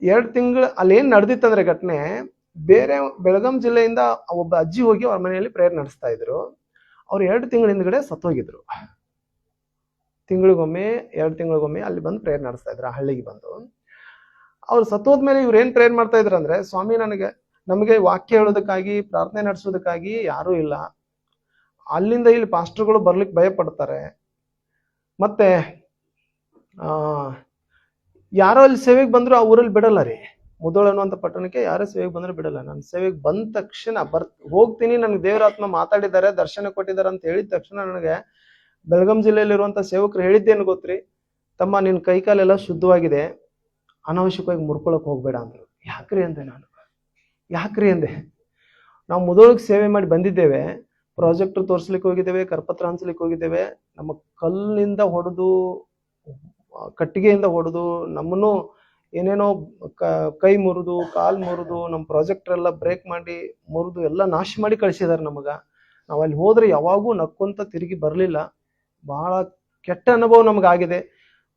2 ತಿಂಗಳು ಅಲ್ಲಿ ಏನ್ ನಡೆದಿತ್ತಂದ್ರೆ ಘಟನೆ, ಬೇರೆ ಬೆಳಗಾಂ ಜಿಲ್ಲೆಯಿಂದ ಒಬ್ಬ ಅಜ್ಜಿ ಹೋಗಿ ಅವ್ರ ಮನೆಯಲ್ಲಿ ಪ್ರೇಯರ್ ನಡೆಸ್ತಾ ಇದ್ರು. ಅವ್ರು 2 ತಿಂಗಳ ಹಿಂದ್ಗಡೆ ಸತ್ತೋಗಿದ್ರು. 2 ತಿಂಗಳಿಗೊಮ್ಮೆ ಅಲ್ಲಿ ಬಂದು ಪ್ರೇಯರ್ ನಡೆಸ್ತಾ ಇದ್ರು, ಆ ಹಳ್ಳಿಗೆ ಬಂದು. ಅವ್ರು ಸತ್ತೋದ್ಮೇಲೆ ಇವ್ರು ಏನ್ ಪ್ರೇಯರ್ ಮಾಡ್ತಾ ಇದ್ರು ಅಂದ್ರೆ, ಸ್ವಾಮಿ ನಮಗೆ ವಾಕ್ಯ ಹೇಳೋದಕ್ಕಾಗಿ, ಪ್ರಾರ್ಥನೆ ನಡೆಸೋದಕ್ಕಾಗಿ ಯಾರೂ ಇಲ್ಲ. ಅಲ್ಲಿಂದ ಇಲ್ಲಿ ಪಾಸ್ಟರ್ಗಳು ಬರ್ಲಿಕ್ಕೆ ಭಯ ಪಡ್ತಾರೆ. ಮತ್ತೆ ಯಾರೋ ಅಲ್ಲಿ ಸೇವೆಗೆ ಬಂದ್ರು ಆ ಊರಲ್ಲಿ ಬಿಡಲ್ಲ ರೀ. ಮುದೋಳ ಅನ್ನುವಂಥ ಪಟ್ಟಣಕ್ಕೆ ಯಾರೋ ಸೇವೆಗೆ ಬಂದ್ರೆ ಬಿಡಲ್ಲ. ನಾನು ಸೇವೆಗೆ ಬಂದ ತಕ್ಷಣ ಹೋಗ್ತೀನಿ, ನನಗೆ ದೇವರಾತ್ಮ ಮಾತಾಡಿದ್ದಾರೆ, ದರ್ಶನ ಕೊಟ್ಟಿದ್ದಾರೆ ಅಂತ ಹೇಳಿದ ತಕ್ಷಣ ನನಗೆ ಬೆಳಗಾಂ ಜಿಲ್ಲೆಯಲ್ಲಿರುವಂಥ ಸೇವಕರು ಹೇಳಿದ್ದೇನು ಗೊತ್ತ್ರಿ, ತಮ್ಮ ನಿನ್ನ ಕೈಕಾಲೆಲ್ಲ ಶುದ್ಧವಾಗಿದೆ, ಅನಾವಶ್ಯಕವಾಗಿ ಮುರ್ಕೊಳಕ್ ಹೋಗ್ಬೇಡ ಅಂದ್ರು. ಯಾಕ್ರಿ ಅಂದೆ ನಾನು. ಯಾಕ್ರಿ ಅಂದೆ. ನಾವು ಮುದೋಳಕ್ಕೆ ಸೇವೆ ಮಾಡಿ ಬಂದಿದ್ದೇವೆ, ಪ್ರಾಜೆಕ್ಟ್ ತೋರಿಸ್ಲಿಕ್ಕೆ ಹೋಗಿದ್ದೇವೆ, ಕರಪತ್ರ ಹಂಚ್ಲಿಕ್ಕೆ ಹೋಗಿದ್ದೇವೆ. ನಮ್ಮ ಕಲ್ಲಿನಿಂದ ಹೊಡೆದು, ಕಟ್ಟಿಗೆಯಿಂದ ಹೊಡೆದು, ನಮ್ಮನ್ನು ಏನೇನೋ ಕೈ ಮುರಿದು, ಕಾಲ್ ಮುರಿದು, ನಮ್ಮ ಪ್ರಾಜೆಕ್ಟರ್ ಎಲ್ಲ ಬ್ರೇಕ್ ಮಾಡಿ ಮುರಿದು ಎಲ್ಲ ನಾಶ ಮಾಡಿ ಕಳಿಸಿದಾರೆ ನಮಗ. ನಾವು ಅಲ್ಲಿ ಹೋದ್ರೆ ಯಾವಾಗೂ ನಕ್ಕೊಂತ ತಿರುಗಿ ಬರಲಿಲ್ಲ. ಬಹಳ ಕೆಟ್ಟ ಅನುಭವ ನಮಗಾಗಿದೆ.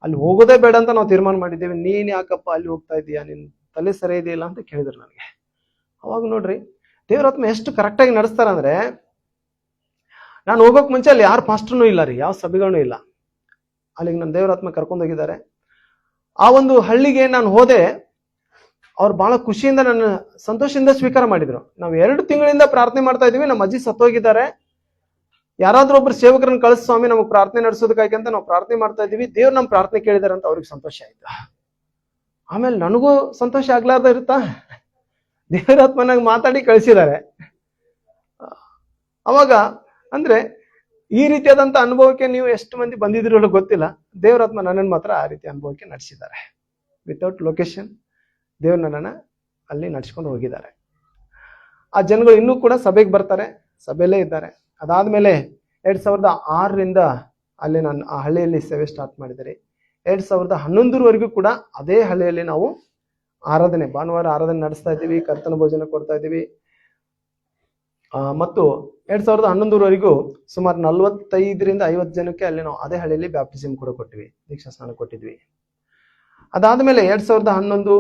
ಅಲ್ಲಿ ಹೋಗೋದೇ ಬೇಡ ಅಂತ ನಾವು ತೀರ್ಮಾನ ಮಾಡಿದ್ದೇವೆ. ನೀನ್ ಯಾಕಪ್ಪ ಅಲ್ಲಿ ಹೋಗ್ತಾ ಇದೀಯಾ, ನಿನ್ ತಲೆ ಸರಿ ಇದೆಯಲ್ಲ ಅಂತ ಕೇಳಿದ್ರು ನನಗೆ. ಅವಾಗ ನೋಡ್ರಿ, ದೇವರಾತ್ಮ ಎಷ್ಟು ಕರೆಕ್ಟಾಗಿ ನಡೆಸ್ತಾರ ಅಂದ್ರೆ, ನಾನು ಹೋಗೋಕ್ ಮುಂಚೆ ಅಲ್ಲಿ ಯಾರು ಪಾಸ್ಟರ್ನೂ ಇಲ್ಲ ರೀ, ಯಾವ ಸಭೆಗಳನ್ನೂ ಇಲ್ಲ. ಅಲ್ಲಿಗೆ ನನ್ನ ದೇವರಾತ್ಮ ಕರ್ಕೊಂಡೋಗಿದ್ದಾರೆ. ಆ ಒಂದು ಹಳ್ಳಿಗೆ ನಾನು ಹೋದೆ. ಅವ್ರು ಬಹಳ ಖುಷಿಯಿಂದ, ನನ್ನ ಸಂತೋಷದಿಂದ ಸ್ವೀಕಾರ ಮಾಡಿದ್ರು. ನಾವು 2 ತಿಂಗಳಿಂದ ಪ್ರಾರ್ಥನೆ ಮಾಡ್ತಾ ಇದೀವಿ, ನಮ್ಮ ಅಜ್ಜಿ ಸತ್ತೋಗಿದ್ದಾರೆ, ಯಾರಾದ್ರೂ ಒಬ್ರು ಸೇವಕರನ್ನ ಕಳಿಸ್ ಸ್ವಾಮಿ, ನಮಗೆ ಪ್ರಾರ್ಥನೆ ನಡೆಸೋದಕ್ಕಾಗಿ ಅಂತ ನಾವು ಪ್ರಾರ್ಥನೆ ಮಾಡ್ತಾ ಇದೀವಿ, ದೇವ್ರು ನಮ್ಮ ಪ್ರಾರ್ಥನೆ ಕೇಳಿದಾರೆ ಅಂತ ಅವ್ರಿಗೆ ಸಂತೋಷ ಆಯ್ತು. ಆಮೇಲೆ ನನಗೂ ಸಂತೋಷ ಆಗ್ಲಾರ್ದ ಇರುತ್ತಾ, ದೇವರಾತ್ಮನಾಗ ಮಾತಾಡಿ ಕಳಿಸಿದ್ದಾರೆ. ಅವಾಗ ಅಂದ್ರೆ ಈ ರೀತಿಯಾದಂತ ಅನುಭವಕ್ಕೆ ನೀವು ಎಷ್ಟು ಮಂದಿ ಬಂದಿದ್ದೀರೋ ಗೊತ್ತಿಲ್ಲ. ದೇವರಾತ್ಮ ನನ್ನನ್ನು ಮಾತ್ರ ಆ ರೀತಿ ಅನುಭವಕ್ಕೆ ನಡೆಸಿದ್ದಾರೆ. ವಿತೌಟ್ ಲೊಕೇಶನ್ ದೇವ್ರು ನನ್ನನ್ನು ಅಲ್ಲಿ ನಡ್ಸ್ಕೊಂಡು ಹೋಗಿದ್ದಾರೆ. ಆ ಜನಗಳು ಇನ್ನೂ ಕೂಡ ಸಭೆಗೆ ಬರ್ತಾರೆ, ಸಭೆಯಲ್ಲೇ ಇದ್ದಾರೆ. ಅದಾದ್ಮೇಲೆ 2006ರಿಂದ ಅಲ್ಲಿ ನಾನು ಆ ಹಳ್ಳಿಯಲ್ಲಿ ಸೇವೆ ಸ್ಟಾರ್ಟ್ ಮಾಡಿದರೆ 2011ವರೆಗೂ ಕೂಡ ಅದೇ ಹಳ್ಳಿಯಲ್ಲಿ ನಾವು ಆರಾಧನೆ, ಭಾನುವಾರ ಆರಾಧನೆ ನಡೆಸ್ತಾ ಇದ್ದೀವಿ, ಕರ್ತನ ಭೋಜನ ಕೊಡ್ತಾ ಇದ್ದೀವಿ. ಮತ್ತು 2011ವರೆಗೂ ಸುಮಾರು 45ರಿಂದ 50 ಜನಕ್ಕೆ ಅಲ್ಲಿ ನಾವು ಅದೇ ಹಳ್ಳಿಯಲ್ಲಿ ಬ್ಯಾಪ್ಟಿಸಮ್ ಕೂಡ ಕೊಟ್ಟಿವಿ, ದೀಕ್ಷಾ ಸ್ನಾನ ಕೊಟ್ಟಿದ್ವಿ. ಅದಾದ್ಮೇಲೆ 2011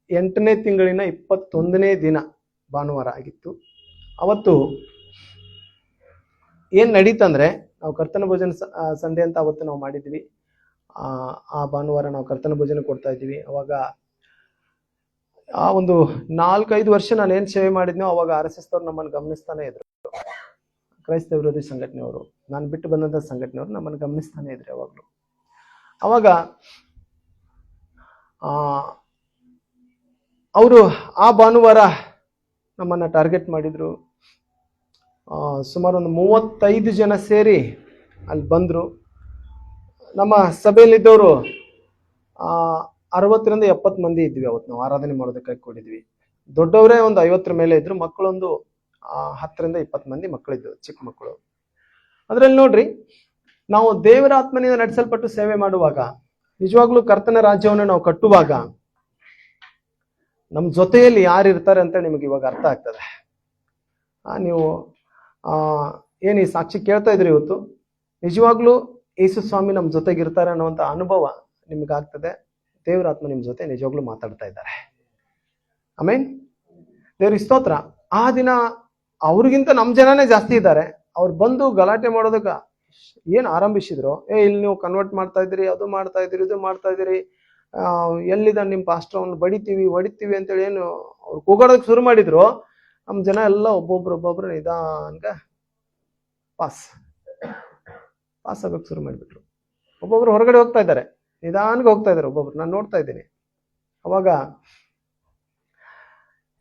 8ನೇ ತಿಂಗಳಿನ 21ನೇ ದಿನ ಭಾನುವಾರ ಆಗಿತ್ತು. ಅವತ್ತು ಏನ್ ನಡೀತಂದ್ರೆ, ನಾವು ಕರ್ತನ ಭೋಜನ ಸಂಡೆ ಅಂತ ಅವತ್ತು ನಾವು ಮಾಡಿದ್ವಿ. ಆ ಭಾನುವಾರ ನಾವು ಕರ್ತನ ಭೋಜನ ಕೊಡ್ತಾ ಇದ್ದೀವಿ. ಅವಾಗ ಆ ಒಂದು 4-5 ವರ್ಷ ನಾನು ಏನ್ ಸೇವೆ ಮಾಡಿದ್ನೋ ಅವಾಗ RSS ಅವ್ರು ನಮ್ಮನ್ನು ಗಮನಿಸ್ತಾನೆ ಇದ್ರು. ಕ್ರೈಸ್ತ ವಿರೋಧಿ ಸಂಘಟನೆಯವರು, ನಾನು ಬಿಟ್ಟು ಬಂದಂತ ಸಂಘಟನೆಯವರು ನಮ್ಮನ್ನು ಗಮನಿಸ್ತಾನೆ ಇದ್ರು ಯಾವಾಗ್ಲೂ. ಅವಾಗ ಅವರು ಆ ಭಾನುವಾರ ನಮ್ಮನ್ನ ಟಾರ್ಗೆಟ್ ಮಾಡಿದ್ರು. ಸುಮಾರು ಒಂದು 35 ಜನ ಸೇರಿ ಅಲ್ಲಿ ಬಂದ್ರು. ನಮ್ಮ ಸಭೆಯಲ್ಲಿದ್ದವರು 60ರಿಂದ 70 ಮಂದಿ ಇದ್ವಿ. ಅವತ್ತು ನಾವು ಆರಾಧನೆ ಮಾಡೋದಕ್ಕಾಗಿ ಕೂಡಿದ್ವಿ. ದೊಡ್ಡವರೇ ಒಂದು 50 ಮೇಲೆ ಇದ್ರು, ಮಕ್ಕಳೊಂದು 10ರಿಂದ 20 ಮಂದಿ ಮಕ್ಕಳಿದ್ರು, ಚಿಕ್ಕ ಮಕ್ಕಳು. ಅದ್ರಲ್ಲಿ ನೋಡ್ರಿ, ನಾವು ದೇವರ ಆತ್ಮನಿಂದ ನಡೆಸಲ್ಪಟ್ಟು ಸೇವೆ ಮಾಡುವಾಗ, ನಿಜವಾಗ್ಲೂ ಕರ್ತನ ರಾಜ್ಯವನ್ನು ನಾವು ಕಟ್ಟುವಾಗ ನಮ್ಮ ಜೊತೆಯಲ್ಲಿ ಯಾರು ಇರ್ತಾರೆ ಅಂತ ನಿಮಗೆ ಇವಾಗ ಅರ್ಥ ಆಗ್ತದೆ. ನೀವು ಏನು ಈ ಸಾಕ್ಷಿ ಕೇಳ್ತಾ ಇದ್ರಿ ಇವತ್ತು, ನಿಜವಾಗ್ಲೂ ಯೇಸು ಸ್ವಾಮಿ ನಮ್ಮ ಜೊತೆಗಿರ್ತಾರೆ ಅನ್ನುವಂಥ ಅನುಭವ ನಿಮಗಾಗ್ತದೆ. ದೇವರ ಆತ್ಮ ನಿಮ್ಮ ಜೊತೆ ನಿಜವಾಗ್ಲೂ ಮಾತಾಡ್ತಾ ಇದ್ದಾರೆ. ಆಮೇನ್. ದೇವ್ರಿಗೆ ಸ್ತೋತ್ರ. ಆ ದಿನ ಅವ್ರಿಗಿಂತ ನಮ್ಮ ಜನನೇ ಜಾಸ್ತಿ ಇದ್ದಾರೆ. ಅವ್ರು ಬಂದು ಗಲಾಟೆ ಮಾಡೋದಕ್ಕೆ ಏನು ಆರಂಭಿಸಿದ್ರು, ಇಲ್ಲಿ ನೀವು ಕನ್ವರ್ಟ್ ಮಾಡ್ತಾ ಇದ್ದೀರಿ, ಅದು ಮಾಡ್ತಾ ಇದ್ದೀರಿ, ಇದು ಮಾಡ್ತಾ ಇದ್ದೀರಿ, ಎಲ್ಲಿದ ನಿಮ್ಮ ಪಾಸ್ಟರ್ ಅವ್ನು ಹೊಡಿತೀವಿ ಅಂತೇಳಿ ಏನು ಅವ್ರು ಕೂಗಾಡೋದಕ್ಕೆ ಶುರು ಮಾಡಿದ್ರು. ನಮ್ಮ ಜನ ಎಲ್ಲ ಒಬ್ಬೊಬ್ರು ನಿಧಾನಕ ಪಾಸ್ ಆಗಕ್ಕೆ ಶುರು ಮಾಡಿಬಿಟ್ರು. ಒಬ್ಬೊಬ್ರು ಹೊರಗಡೆ ಹೋಗ್ತಾ ಇದ್ದಾರೆ, ನಿಧಾನಕ್ಕೆ ಹೋಗ್ತಾ ಇದ್ದಾರೆ ಒಬ್ಬೊಬ್ರು, ನಾನು ನೋಡ್ತಾ ಇದ್ದೀನಿ. ಅವಾಗ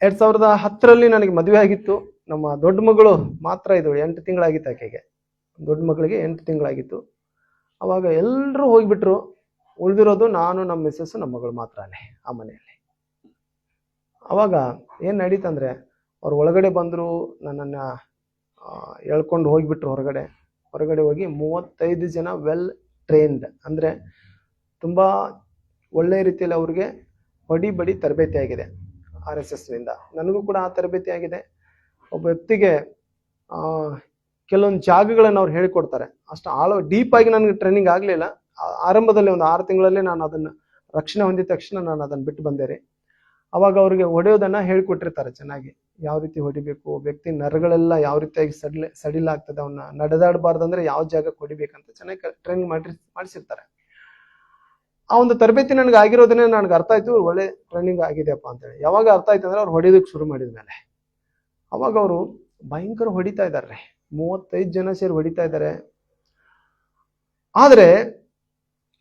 2010ರಲ್ಲಿ ನನಗೆ ಮದುವೆ ಆಗಿತ್ತು. ನಮ್ಮ ದೊಡ್ಡ ಮಗಳು ಮಾತ್ರ ಇದ್ದಳು, 8 ತಿಂಗಳಾಗಿತ್ತು ಆಕೆಗೆ. ದೊಡ್ಡ ಮಗಳಿಗೆ 8 ತಿಂಗಳಾಗಿತ್ತು. ಅವಾಗ ಎಲ್ಲರೂ ಹೋಗ್ಬಿಟ್ರು. ಉಳಿದಿರೋದು ನಾನು, ನಮ್ಮ ಮಿಸ್ಸಸ್, ನಮ್ಮ ಮಗಳು ಮಾತ್ರ ಅಲ್ಲೇ ಆ ಮನೆಯಲ್ಲಿ. ಅವಾಗ ಏನು ನಡೀತಂದ್ರೆ, ಅವ್ರು ಒಳಗಡೆ ಬಂದರು, ನನ್ನನ್ನು ಎಳ್ಕೊಂಡು ಹೋಗಿಬಿಟ್ರು ಹೊರಗಡೆ ಹೋಗಿ 35 ಜನ ವೆಲ್ ಟ್ರೈನ್ಡ್, ಅಂದರೆ ತುಂಬ ಒಳ್ಳೆಯ ರೀತಿಯಲ್ಲಿ ಅವ್ರಿಗೆ ಬಡಿ ತರಬೇತಿ ಆಗಿದೆ RSSನಿಂದ. ನನಗೂ ಕೂಡ ಆ ತರಬೇತಿ ಆಗಿದೆ. ಒಬ್ಬ ವ್ಯಕ್ತಿಗೆ ಕೆಲವೊಂದು ಜಾಗಗಳನ್ನು ಅವ್ರು ಹೇಳಿಕೊಡ್ತಾರೆ. ಅಷ್ಟು ಡೀಪ್ ಆಗಿ ನನಗೆ ಟ್ರೈನಿಂಗ್ ಆಗಲಿಲ್ಲ. ಆರಂಭದಲ್ಲಿ ಒಂದು 6 ತಿಂಗಳಲ್ಲೇ ನಾನು ಅದನ್ನು ರಕ್ಷಣೆ ಹೊಂದಿದ ತಕ್ಷಣ ನಾನು ಅದನ್ನು ಬಿಟ್ಟು ಬಂದೆ ರೀ. ಅವಾಗ ಅವ್ರಿಗೆ ಹೊಡೆಯೋದನ್ನು ಹೇಳಿಕೊಟ್ಟಿರ್ತಾರೆ ಚೆನ್ನಾಗಿ, ಯಾವ ರೀತಿ ಹೊಡಿಬೇಕು, ವ್ಯಕ್ತಿ ನರಗಳೆಲ್ಲ ಯಾವ ರೀತಿಯಾಗಿ ಸಡಿಲಾಗ್ತದೆ, ಅವನ್ನ ನಡೆದಾಡಬಾರ್ದಂದ್ರೆ ಯಾವ ಜಾಗಕ್ಕೆ ಹೊಡಿಬೇಕಂತ ಚೆನ್ನಾಗಿ ಟ್ರೈನಿಂಗ್ ಮಾಡಿಸಿರ್ತಾರೆ. ಆ ಒಂದು ತರಬೇತಿ ನನಗೆ ಆಗಿರೋದನ್ನೇ ನನಗೆ ಅರ್ಥ ಆಯ್ತು, ಒಳ್ಳೆ ಟ್ರೈನಿಂಗ್ ಆಗಿದೆಯಪ್ಪ ಅಂತೇಳಿ. ಯಾವಾಗ ಅರ್ಥ ಆಯ್ತು ಅಂದ್ರೆ ಅವ್ರು ಹೊಡಿಯೋದಕ್ಕೆ ಶುರು ಮಾಡಿದ ಮೇಲೆ, ಅವಾಗ ಅವರು ಭಯಂಕರ ಹೊಡಿತಾ ಇದ್ದಾರೆ. 35 ಜನ ಸೇರಿ ಹೊಡಿತಾ ಇದ್ದಾರೆ. ಆದ್ರೆ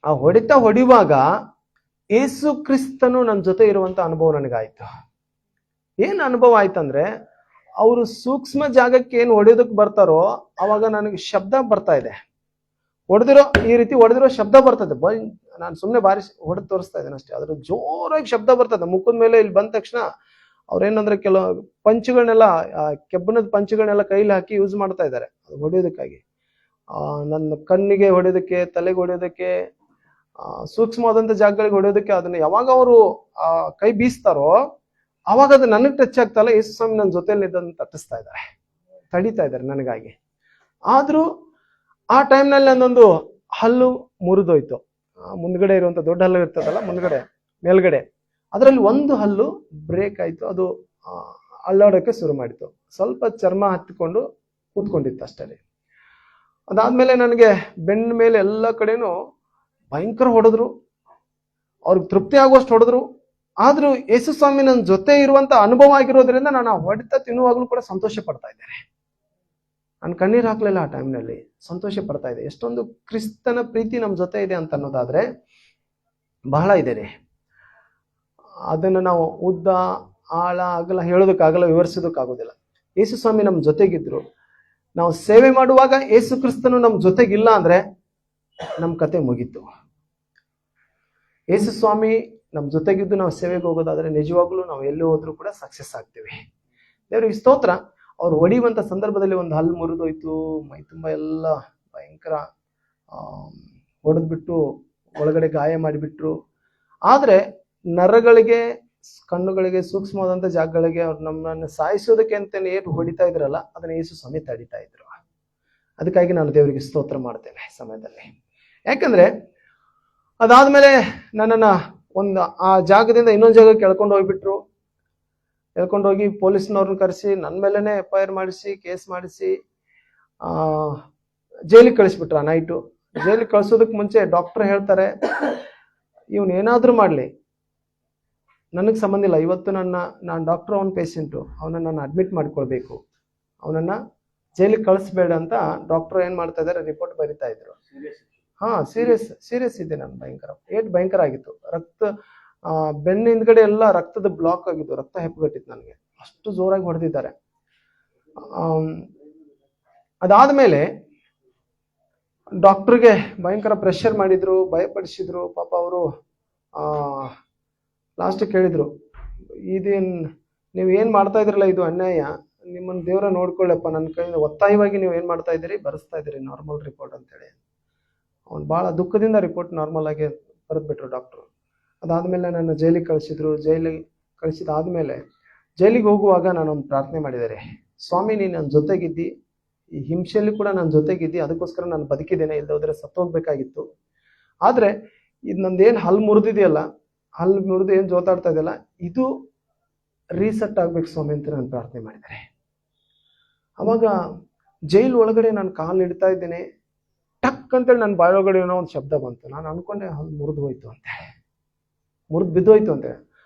ಆ ಹೊಡೆಯುವಾಗ ಯೇಸು ಕ್ರಿಸ್ತನು ನನ್ನ ಜೊತೆ ಇರುವಂತ ಅನುಭವ ನನಗಾಯ್ತು. ಏನ್ ಅನುಭವ ಆಯ್ತಂದ್ರೆ, ಅವರು ಸೂಕ್ಷ್ಮ ಜಾಗಕ್ಕೆ ಏನು ಹೊಡೆಯೋದಕ್ಕೆ ಬರ್ತಾರೋ ಅವಾಗ ನನಗೆ ಶಬ್ದ ಬರ್ತಾ ಇದೆ. ಈ ರೀತಿ ಹೊಡೆದಿರೋ ಶಬ್ದ ಬರ್ತದೆ. ನಾನು ಸುಮ್ಮನೆ ಹೊಡೆದು ತೋರಿಸ್ತಾ ಇದ್ದೇನೆ ಅಷ್ಟೇ. ಅದ್ರ ಜೋರಾಗಿ ಶಬ್ದ ಬರ್ತದೆ ಮುಖದ ಮೇಲೆ. ಇಲ್ಲಿ ಬಂದ ತಕ್ಷಣ ಅವ್ರೇನಂದ್ರೆ ಕೆಲವು ಪಂಚುಗಳನ್ನೆಲ್ಲ, ಕೆಬ್ಬಣದ ಪಂಚುಗಳನ್ನೆಲ್ಲ ಕೈಲಿ ಹಾಕಿ ಯೂಸ್ ಮಾಡ್ತಾ ಇದ್ದಾರೆ ಅದು ಹೊಡೆಯೋದಕ್ಕಾಗಿ. ನನ್ನ ಕಣ್ಣಿಗೆ ಹೊಡೆಯೋದಕ್ಕೆ, ತಲೆಗೆ ಹೊಡೆಯೋದಕ್ಕೆ, ಸೂಕ್ಷ್ಮವಾದಂಥ ಜಾಗಗಳಿಗೆ ಹೊಡೆಯೋದಕ್ಕೆ. ಅದನ್ನ ಯಾವಾಗ ಅವರು ಕೈ ಬೀಸ್ತಾರೋ ಅವಾಗ ಅದು ನನಗೆ ಟಚ್ ಆಗ್ತಲ್ಲ. ಯೇಸು ಸ್ವಾಮಿ ನನ್ನ ಜೊತೆಯಲ್ಲಿ ಇದನ್ನು ತಟ್ಟಿಸ್ತಾ ಇದ್ದಾರೆ, ತಡಿತಾ ಇದ್ದಾರೆ ನನಗಾಗಿ. ಆದ್ರೂ ಆ ಟೈಮ್ನಲ್ಲಿ ನನ್ನೊಂದು ಹಲ್ಲು ಮುರಿದೋಯ್ತು. ಮುಂದ್ಗಡೆ ಇರುವಂತ ದೊಡ್ಡ ಹಲ್ಲು ಇರ್ತದಲ್ಲ ಮೇಲ್ಗಡೆ, ಅದರಲ್ಲಿ ಒಂದು ಹಲ್ಲು ಬ್ರೇಕ್ ಆಯ್ತು. ಅದು ಅಳ್ಳಾಡೋಕೆ ಶುರು ಮಾಡಿತು. ಸ್ವಲ್ಪ ಚರ್ಮ ಹತ್ತಿಕೊಂಡು ಕೂತ್ಕೊಂಡಿತ್ತು ಅಷ್ಟೇ. ಅದಾದ್ಮೇಲೆ ನನಗೆ ಬೆನ್ನ ಮೇಲೆ ಎಲ್ಲ ಕಡೆನೂ ಭಯಂಕರ ಹೊಡೆದ್ರು. ಅವ್ರಿಗೆ ತೃಪ್ತಿ ಆಗುವಷ್ಟು ಹೊಡೆದ್ರು. ಆದ್ರೂ ಯೇಸು ಸ್ವಾಮಿ ನನ್ನ ಜೊತೆ ಇರುವಂತ ಅನುಭವ ಆಗಿರೋದ್ರಿಂದ ನಾನು ಆ ಹೊಡೆತ ತಿನ್ನುವಾಗ್ಲೂ ಕೂಡ ಸಂತೋಷ ಪಡ್ತಾ ಇದ್ದೇನೆ. ನಾನು ಕಣ್ಣೀರು ಹಾಕ್ಲಿಲ್ಲ ಆ ಟೈಮ್ನಲ್ಲಿ, ಸಂತೋಷ ಪಡ್ತಾ ಇದೆ. ಎಷ್ಟೊಂದು ಕ್ರಿಸ್ತನ ಪ್ರೀತಿ ನಮ್ಮ ಜೊತೆ ಇದೆ ಅಂತ ಅನ್ನೋದಾದ್ರೆ ಬಹಳ ಇದೆ ರೀ. ಅದನ್ನ ನಾವು ಉದ್ದ ಆಳ ಅಗಲ ಹೇಳೋದಕ್ಕಾಗಲ್ಲ, ವಿವರಿಸೋದಕ್ಕಾಗೋದಿಲ್ಲ. ಯೇಸು ಸ್ವಾಮಿ ನಮ್ಮ ಜೊತೆಗಿದ್ರು. ನಾವು ಸೇವೆ ಮಾಡುವಾಗ ಯೇಸು ಕ್ರಿಸ್ತನು ನಮ್ಮ ಜೊತೆಗಿಲ್ಲ ಅಂದ್ರೆ ನಮ್ಮ ಕತೆ ಮುಗೀತು. ಯೇಸು ಸ್ವಾಮಿ ನಮ್ಮ ಜೊತೆಗಿದ್ದು ನಾವು ಸೇವೆಗೆ ಹೋಗೋದಾದ್ರೆ ನಿಜವಾಗ್ಲೂ ನಾವು ಎಲ್ಲಿ ಹೋದ್ರೂ ಕೂಡ ಸಕ್ಸಸ್ ಆಗ್ತೀವಿ. ದೇವರಿಗೆ ಸ್ತೋತ್ರ. ಅವ್ರು ಹೊಡಿಯುವಂತ ಸಂದರ್ಭದಲ್ಲಿ ಒಂದು ಹಲ್ಲು ಮುರಿದೋಯ್ತು, ಮೈ ತುಂಬ ಎಲ್ಲ ಭಯಂಕರ ಹೊಡೆದ್ಬಿಟ್ಟು ಒಳಗಡೆ ಗಾಯ ಮಾಡಿಬಿಟ್ರು. ಆದ್ರೆ ನರಗಳಿಗೆ, ಕಣ್ಣುಗಳಿಗೆ, ಸೂಕ್ಷ್ಮವಾದಂಥ ಜಾಗಗಳಿಗೆ ಅವ್ರು ನಮ್ಮನ್ನು ಸಾಯಿಸೋದಕ್ಕೆ ಅಂತಲೇ ಏನು ಹೊಡಿತಾ ಇದ್ರಲ್ಲ, ಅದನ್ನ ಯೇಸು ಸ್ವಾಮಿ ತಡಿತಾ ಇದ್ರು. ಅದಕ್ಕಾಗಿ ನಾನು ದೇವರಿಗೆ ಸ್ತೋತ್ರ ಮಾಡ್ತೇನೆ ಸಮಯದಲ್ಲಿ. ಯಾಕಂದ್ರೆ ಅದಾದ್ಮೇಲೆ ನನ್ನನ್ನ ಆ ಜಾಗದಿಂದ ಇನ್ನೊಂದು ಜಾಗಕ್ಕೆ ಎಳ್ಕೊಂಡು ಹೋಗಿ ಪೊಲೀಸ್ನವ್ರನ್ನ ಕರೆಸಿ ನನ್ನ ಮೇಲೆನೆ FIR ಮಾಡಿಸಿ, ಕೇಸ್ ಮಾಡಿಸಿ ಜೈಲಿಗೆ ಕಳಿಸ್ಬಿಟ್ರು. ಆ ನೈಟು ಜೈಲಿಗೆ ಕಳ್ಸೋದಕ್ಕೆ ಮುಂಚೆ ಡಾಕ್ಟರ್ ಹೇಳ್ತಾರೆ, ಇವನು ಏನಾದ್ರೂ ಮಾಡ್ಲಿ, ನನಗೆ ಸಂಬಂಧ ಇಲ್ಲ. ಇವತ್ತು ನಾನು ಡಾಕ್ಟರ್ ಅವನ ಪೇಷಂಟು, ಅವನನ್ನು ನಾನು ಅಡ್ಮಿಟ್ ಮಾಡ್ಕೊಳ್ಬೇಕು, ಅವನನ್ನು ಜೈಲಿಗೆ ಕಳಿಸ್ಬೇಡ ಅಂತ ಡಾಕ್ಟರ್ ಏನು ಮಾಡ್ತಾ ಇದ್ದಾರೆ, ರಿಪೋರ್ಟ್ ಬರಿತಾ ಇದ್ರು. ಸೀರಿಯಸ್ ಇದೆ. ನಾನು ಭಯಂಕರ ಆಗಿತ್ತು. ಬೆನ್ನ ಹಿಂದ್ಗಡೆ ಎಲ್ಲ ರಕ್ತದ ಬ್ಲಾಕ್ ಆಗಿತ್ತು, ರಕ್ತ ಹೆಪ್ಪುಗಟ್ಟಿತ್ತು ನನಗೆ, ಅಷ್ಟು ಜೋರಾಗಿ ಹೊಡೆದಿದ್ದಾರೆ. ಅದಾದ್ಮೇಲೆ ಡಾಕ್ಟರ್ಗೆ ಭಯಂಕರ ಪ್ರೆಷರ್ ಮಾಡಿದ್ರು, ಭಯಪಡಿಸಿದ್ರು. ಪಾಪ ಅವರು ಲಾಸ್ಟ್ ಕೇಳಿದ್ರು, ಇದೇನ್ ನೀವು ಏನ್ ಮಾಡ್ತಾ ಇದ್ರಲ್ಲ, ಇದು ಅನ್ಯಾಯ, ನಿಮ್ಮನ್ನ ದೇವರ ನೋಡ್ಕೊಳ್ಳಪ್ಪ, ನನ್ನ ಕೈಯಿಂದ ಒತ್ತಾಯವಾಗಿ ನೀವು ಏನ್ ಮಾಡ್ತಾ ಇದ್ದೀರಿ, ಬರೆಸ್ತಾ ಇದ್ದೀರಿ ನಾರ್ಮಲ್ ರಿಪೋರ್ಟ್ ಅಂತೇಳಿ. ಅವ್ನು ಬಹಳ ದುಃಖದಿಂದ ರಿಪೋರ್ಟ್ ನಾರ್ಮಲ್ ಆಗಿ ಬರೆದ್ಬಿಟ್ರು ಡಾಕ್ಟ್ರು. ಅದಾದ್ಮೇಲೆ ನನ್ನ ಜೈಲಿಗೆ ಕಳಿಸಿದ್ರು. ಜೈಲಿಗೆ ಕಳಿಸಿದಾದ್ಮೇಲೆ ಜೈಲಿಗೆ ಹೋಗುವಾಗ ನಾನೊಂದು ಪ್ರಾರ್ಥನೆ ಮಾಡಿದ್ದಾರೆ, ಸ್ವಾಮಿ ನೀನು ನನ್ನ ಜೊತೆಗಿದ್ದಿ, ಈ ಹಿಂಸೆಯಲ್ಲಿ ಕೂಡ ನನ್ನ ಜೊತೆಗಿದ್ದಿ, ಅದಕ್ಕೋಸ್ಕರ ನಾನು ಬದುಕಿದ್ದೇನೆ, ಇಲ್ಲದೆ ಹೋದ್ರೆ ಸತ್ತೋಗ್ಬೇಕಾಗಿತ್ತು. ಆದ್ರೆ ಇದು ನಂದೇನು ಹಲ್ಲು ಮುರಿದಿದೆಯಲ್ಲ, ಹಲ್ಲು ಮುರಿದು ಏನು ಜೋತಾಡ್ತಾ ಇದೆಯಲ್ಲ, ಇದು ರೀಸೆಟ್ ಆಗ್ಬೇಕು ಸ್ವಾಮಿ ಅಂತ ನಾನು ಪ್ರಾರ್ಥನೆ ಮಾಡಿದ್ದಾರೆ. ಅವಾಗ ಜೈಲ್ ಒಳಗಡೆ ನಾನು ಕಾಲು ಇಡ್ತಾ ಇದ್ದೇನೆ, ಟಕ್ ಅಂತೇಳಿ ನನ್ನ ಬಾಯೊಳಗಡೆ ಏನೋ ಒಂದು ಶಬ್ದ ಬಂತು. ನಾನು ಅನ್ಕೊಂಡೆ ಹಲ್ಲು ಮುರಿದು ಹೋಯ್ತು ಅಂತೇಳಿ, ಮುರಿದು ಬಿದ್ದೋಯ್ತು ಅಂತೇಳಿ.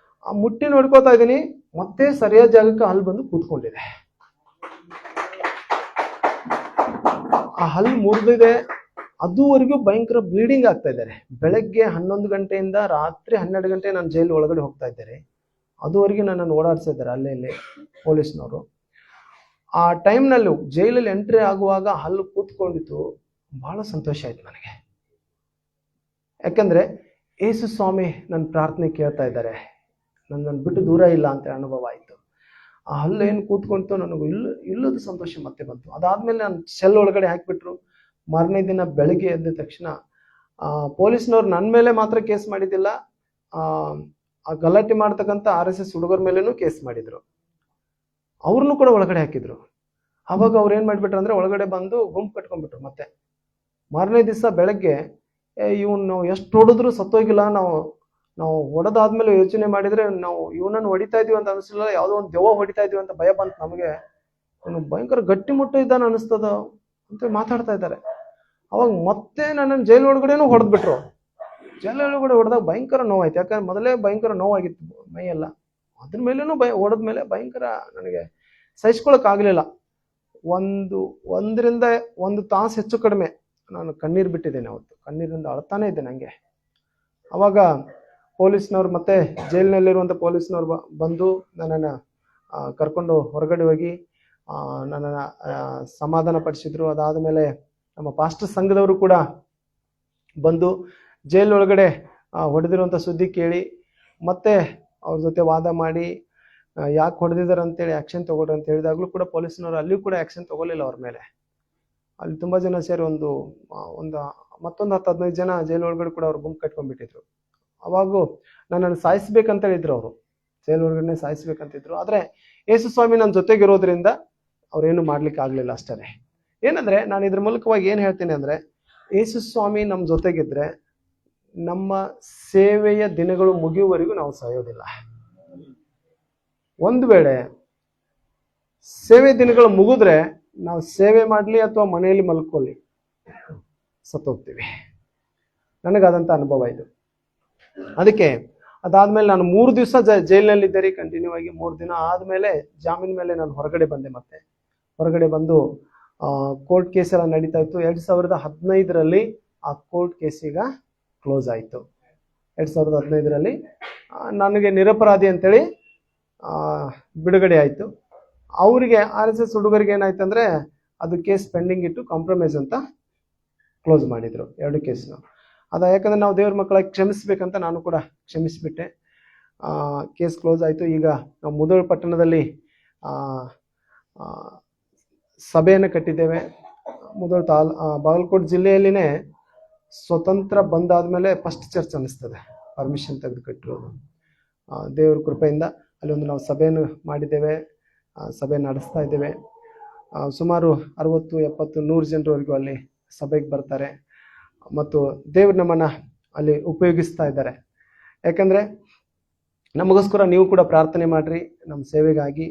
ಆ ಮುಟ್ಟಿ ನೋಡ್ಕೋತಾ ಇದ್ದೀನಿ, ಮತ್ತೆ ಸರಿಯಾದ ಜಾಗಕ್ಕೆ ಹಲ್ಲು ಬಂದು ಕೂತ್ಕೊಂಡಿದೆ. ಆ ಹಲ್ಲು ಮುರಿದಿದೆ, ಅದುವರೆಗೂ ಭಯಂಕರ ಬ್ಲೀಡಿಂಗ್ ಆಗ್ತಾ ಇದ್ದಾರೆ. ಬೆಳಗ್ಗೆ 11 ಗಂಟೆಯಿಂದ ರಾತ್ರಿ 12 ಗಂಟೆ ನಾನು ಜೈಲು ಒಳಗಡೆ ಹೋಗ್ತಾ ಇದ್ದಾರೆ. ಅದುವರೆಗೆ ನನ್ನನ್ನು ಓಡಾಡ್ತಾ ಇದ್ದಾರೆ ಅಲ್ಲೇ ಪೊಲೀಸ್ನವರು. ಆ ಟೈಮ್ನಲ್ಲಿ ಜೈಲಲ್ಲಿ ಎಂಟ್ರಿ ಆಗುವಾಗ ಹಲ್ಲು ಕೂತ್ಕೊಂಡಿತ್ತು. ಬಹಳ ಸಂತೋಷ ಆಯ್ತು ನನಗೆ, ಯಾಕಂದ್ರೆ ಯೇಸು ಸ್ವಾಮಿ ನನ್ನ ಪ್ರಾರ್ಥನೆ ಕೇಳ್ತಾ ಇದ್ದಾರೆ, ನನ್ನನ್ನು ಬಿಟ್ಟು ದೂರ ಇಲ್ಲ ಅಂತ ಅನುಭವ ಆಯ್ತು. ಆ ಹಲ್ಲು ಏನು ಕೂತ್ಕೊಂತು, ನನಗೂ ಇಲ್ಲದ ಸಂತೋಷ ಮತ್ತೆ ಬಂತು. ಅದಾದ್ಮೇಲೆ ನಾನು ಸೆಲ್ ಒಳಗಡೆ ಹಾಕಿಬಿಟ್ರು. ಮಾರನೇ ದಿನ ಬೆಳಗ್ಗೆ ಎದ್ದ ತಕ್ಷಣ ಪೊಲೀಸ್ನವ್ರು ನನ್ನ ಮೇಲೆ ಮಾತ್ರ ಕೇಸ್ ಮಾಡಿದ್ದಿಲ್ಲ, ಆ ಗಲಾಟೆ ಮಾಡ್ತಕ್ಕಂಥ RSS ಹುಡುಗರ ಮೇಲೇನೂ ಕೇಸ್ ಮಾಡಿದ್ರು. ಅವ್ರನ್ನೂ ಕೂಡ ಒಳಗಡೆ ಹಾಕಿದ್ರು. ಅವಾಗ ಅವ್ರು ಏನ್ ಮಾಡ್ಬಿಟ್ರು ಅಂದ್ರೆ, ಒಳಗಡೆ ಬಂದು ಗುಂಪು ಕಟ್ಕೊಂಡ್ಬಿಟ್ರು. ಮತ್ತೆ ಮಾರನೇ ದಿವಸ ಬೆಳಗ್ಗೆ ಇವ್ನು ನಾವು ಎಷ್ಟು ಹೊಡೆದ್ರು ಸತ್ತೋಗಿಲ್ಲ, ನಾವು ಹೊಡೆದಾದ್ಮೇಲೆ ಯೋಚನೆ ಮಾಡಿದ್ರೆ ನಾವು ಇವನನ್ನು ಹೊಡಿತಾ ಇದೀವಿ ಅಂತ ಅನಿಸ್ಲಿಲ್ಲ, ಯಾವುದೋ ಒಂದು ದೆವ್ವ ಹೊಡಿತಾ ಇದೀವಿ ಅಂತ ಭಯ ಬಂತು ನಮಗೆ. ಇವನು ಭಯಂಕರ ಗಟ್ಟಿ ಮುಟ್ಟು ಇದ್ದಾನೆ ಅನಿಸ್ತದ ಅಂತ ಮಾತಾಡ್ತಾ ಇದ್ದಾರೆ. ಅವಾಗ ಮತ್ತೆ ನನ್ನನ್ನು ಜೈಲ್ ಒಳಗಡೆನೂ ಹೊಡೆದ್ಬಿಟ್ರು. ಜೈಲ್ ಒಳಗಡೆ ಹೊಡೆದಾಗ ಭಯಂಕರ ನೋವಾಯ್ತು, ಯಾಕಂದ್ರೆ ಮೊದಲೇ ಭಯಂಕರ ನೋವಾಗಿತ್ತು ಮೈಯೆಲ್ಲ. ಅದ್ರ ಮೇಲೇನೂ ಹೊಡೆದ್ಮೇಲೆ ಭಯಂಕರ ನನಗೆ ಸಹಿಸ್ಕೊಳಕ್ ಆಗ್ಲಿಲ್ಲ. 1 ತಾಸು ಹೆಚ್ಚು ಕಡಿಮೆ ನಾನು ಕಣ್ಣೀರು ಬಿಟ್ಟಿದ್ದೇನೆ ಅವತ್ತು. ಕಣ್ಣೀರಿಂದ ಅಳ್ತಾನೆ ಇದ್ದೆ ನಂಗೆ. ಅವಾಗ ಪೊಲೀಸ್ನವ್ರು ಮತ್ತೆ ಜೈಲಿನಲ್ಲಿರುವಂಥ ಪೊಲೀಸ್ನವ್ರು ಬಂದು ನನ್ನನ್ನು ಕರ್ಕೊಂಡು ಹೊರಗಡೆ ಹೋಗಿ ನನ್ನನ್ನು ಸಮಾಧಾನ ಪಡಿಸಿದ್ರು. ಅದಾದಮೇಲೆ ನಮ್ಮ ಪಾಸ್ಟರ್ ಸಂಘದವರು ಕೂಡ ಬಂದು ಜೈಲ್ ಒಳಗಡೆ ಹೊಡೆದಿರುವಂಥ ಸುದ್ದಿ ಕೇಳಿ ಮತ್ತೆ ಅವ್ರ ಜೊತೆ ವಾದ ಮಾಡಿ ಯಾಕೆ ಹೊಡೆದಿದ್ದಾರೆ ಅಂತೇಳಿ ಆ್ಯಕ್ಷನ್ ತಗೊಳ್ರಿ ಅಂತ ಹೇಳಿದಾಗಲೂ ಕೂಡ ಪೊಲೀಸ್ನವರು ಅಲ್ಲಿಯೂ ಕೂಡ ಆ್ಯಕ್ಷನ್ ತಗೊಳ್ಳಿಲ್ಲ ಅವ್ರ ಮೇಲೆ. ಅಲ್ಲಿ ತುಂಬ ಜನ ಸೇರಿ ಮತ್ತೊಂದು 10-15 ಜನ ಜೈಲ್ ಒಳಗಡೆ ಕೂಡ ಅವ್ರು ಗುಂಪು ಕಟ್ಕೊಂಡ್ಬಿಟ್ಟಿದ್ರು. ಅವಾಗೂ ನನ್ನನ್ನು ಸಾಯಿಸ್ಬೇಕಂತ ಹೇಳಿದ್ರು, ಅವರು ಜೈಲ್ ಒಳಗಡೆ ಸಾಯಿಸ್ಬೇಕಂತಿದ್ರು. ಆದರೆ ಯೇಸು ಸ್ವಾಮಿ ನನ್ನ ಜೊತೆಗಿರೋದ್ರಿಂದ ಅವ್ರೇನು ಮಾಡ್ಲಿಕ್ಕೆ ಆಗ್ಲಿಲ್ಲ ಅಷ್ಟೇ. ಏನಂದ್ರೆ ನಾನು ಇದ್ರ ಮೂಲಕವಾಗಿ ಏನು ಹೇಳ್ತೀನಿ ಅಂದ್ರೆ, ಯೇಸು ಸ್ವಾಮಿ ನಮ್ಮ ಜೊತೆಗಿದ್ರೆ ನಮ್ಮ ಸೇವೆಯ ದಿನಗಳು ಮುಗಿಯುವವರೆಗೂ ನಾವು ಸಾಯೋದಿಲ್ಲ. ಒಂದು ವೇಳೆ ಸೇವೆ ದಿನಗಳು ಮುಗಿದ್ರೆ ನಾವು ಸೇವೆ ಮಾಡಲಿ ಅಥವಾ ಮನೆಯಲ್ಲಿ ಮಲ್ಕೊಳ್ಳಿ ಸತ್ತೋಗ್ತೀವಿ. ನನಗಾದಂಥ ಅನುಭವ ಇದು. ಅದಕ್ಕೆ ಅದಾದ್ಮೇಲೆ ನಾನು 3 ದಿವಸ ಜೈಲಿನಲ್ಲಿದ್ದೆ ಕಂಟಿನ್ಯೂ ಆಗಿ. 3 ದಿನ ಆದ್ಮೇಲೆ ಜಾಮೀನ್ ಮೇಲೆ ನಾನು ಹೊರಗಡೆ ಬಂದೆ. ಮತ್ತೆ ಹೊರಗಡೆ ಬಂದು ಕೋರ್ಟ್ ಕೇಸ್ ಎಲ್ಲ ನಡೀತಾ ಇತ್ತು. 2015ರಲ್ಲಿ ಆ ಕೋರ್ಟ್ ಕೇಸ್ ಈಗ ಕ್ಲೋಸ್ ಆಯಿತು. 2015ರಲ್ಲಿ ನನಗೆ ನಿರಪರಾಧಿ ಅಂತೇಳಿ ಬಿಡುಗಡೆ ಆಯಿತು. ಅವರಿಗೆ RSS ಹುಡುಗರಿಗೆ ಏನಾಯ್ತು ಅಂದರೆ, ಅದು ಕೇಸ್ ಪೆಂಡಿಂಗ್ ಇಟ್ಟು ಕಾಂಪ್ರಮೈಸ್ ಅಂತ ಕ್ಲೋಸ್ ಮಾಡಿದರು 2 ಕೇಸ್ನ. ಯಾಕಂದರೆ ನಾವು ದೇವ್ರ ಮಕ್ಕಳಾಗಿ ಕ್ಷಮಿಸ್ಬೇಕಂತ ನಾನು ಕೂಡ ಕ್ಷಮಿಸಿಬಿಟ್ಟೆ. ಕೇಸ್ ಕ್ಲೋಸ್ ಆಯಿತು. ಈಗ ನಾವು ಮುಧೋಳ ಪಟ್ಟಣದಲ್ಲಿ ಸಭೆಯನ್ನು ಕಟ್ಟಿದ್ದೇವೆ. ಮುಧೋಳ ಬಾಗಲಕೋಟೆ ಜಿಲ್ಲೆಯಲ್ಲಿನೇ ಸ್ವತಂತ್ರ ಬಂದಾದ್ಮೇಲೆ ಫಸ್ಟ್ ಚರ್ಚ್ ಅನ್ನಿಸ್ತದೆ, ಪರ್ಮಿಷನ್ ತೆಗೆದು ಕಟ್ಟಿರೋದು ದೇವ್ರ ಕೃಪೆಯಿಂದ. ಅಲ್ಲಿ ಒಂದು ನಾವು ಸಭೆಯನ್ನು ಮಾಡಿದ್ದೇವೆ, ಸಭೆ ನಡೆಸ್ತಾ ಇದ್ದೇವೆ. ಸುಮಾರು 60, 70, 100 ಜನರವರೆಗೂ ಅಲ್ಲಿ ಸಭೆಗೆ ಬರ್ತಾರೆ ಮತ್ತು ದೇವ್ರು ನಮ್ಮನ್ನು ಅಲ್ಲಿ ಉಪಯೋಗಿಸ್ತಾ ಇದ್ದಾರೆ. ಯಾಕಂದರೆ ನಮಗೋಸ್ಕರ ನೀವು ಕೂಡ ಪ್ರಾರ್ಥನೆ ಮಾಡಿರಿ ನಮ್ಮ ಸೇವೆಗಾಗಿ.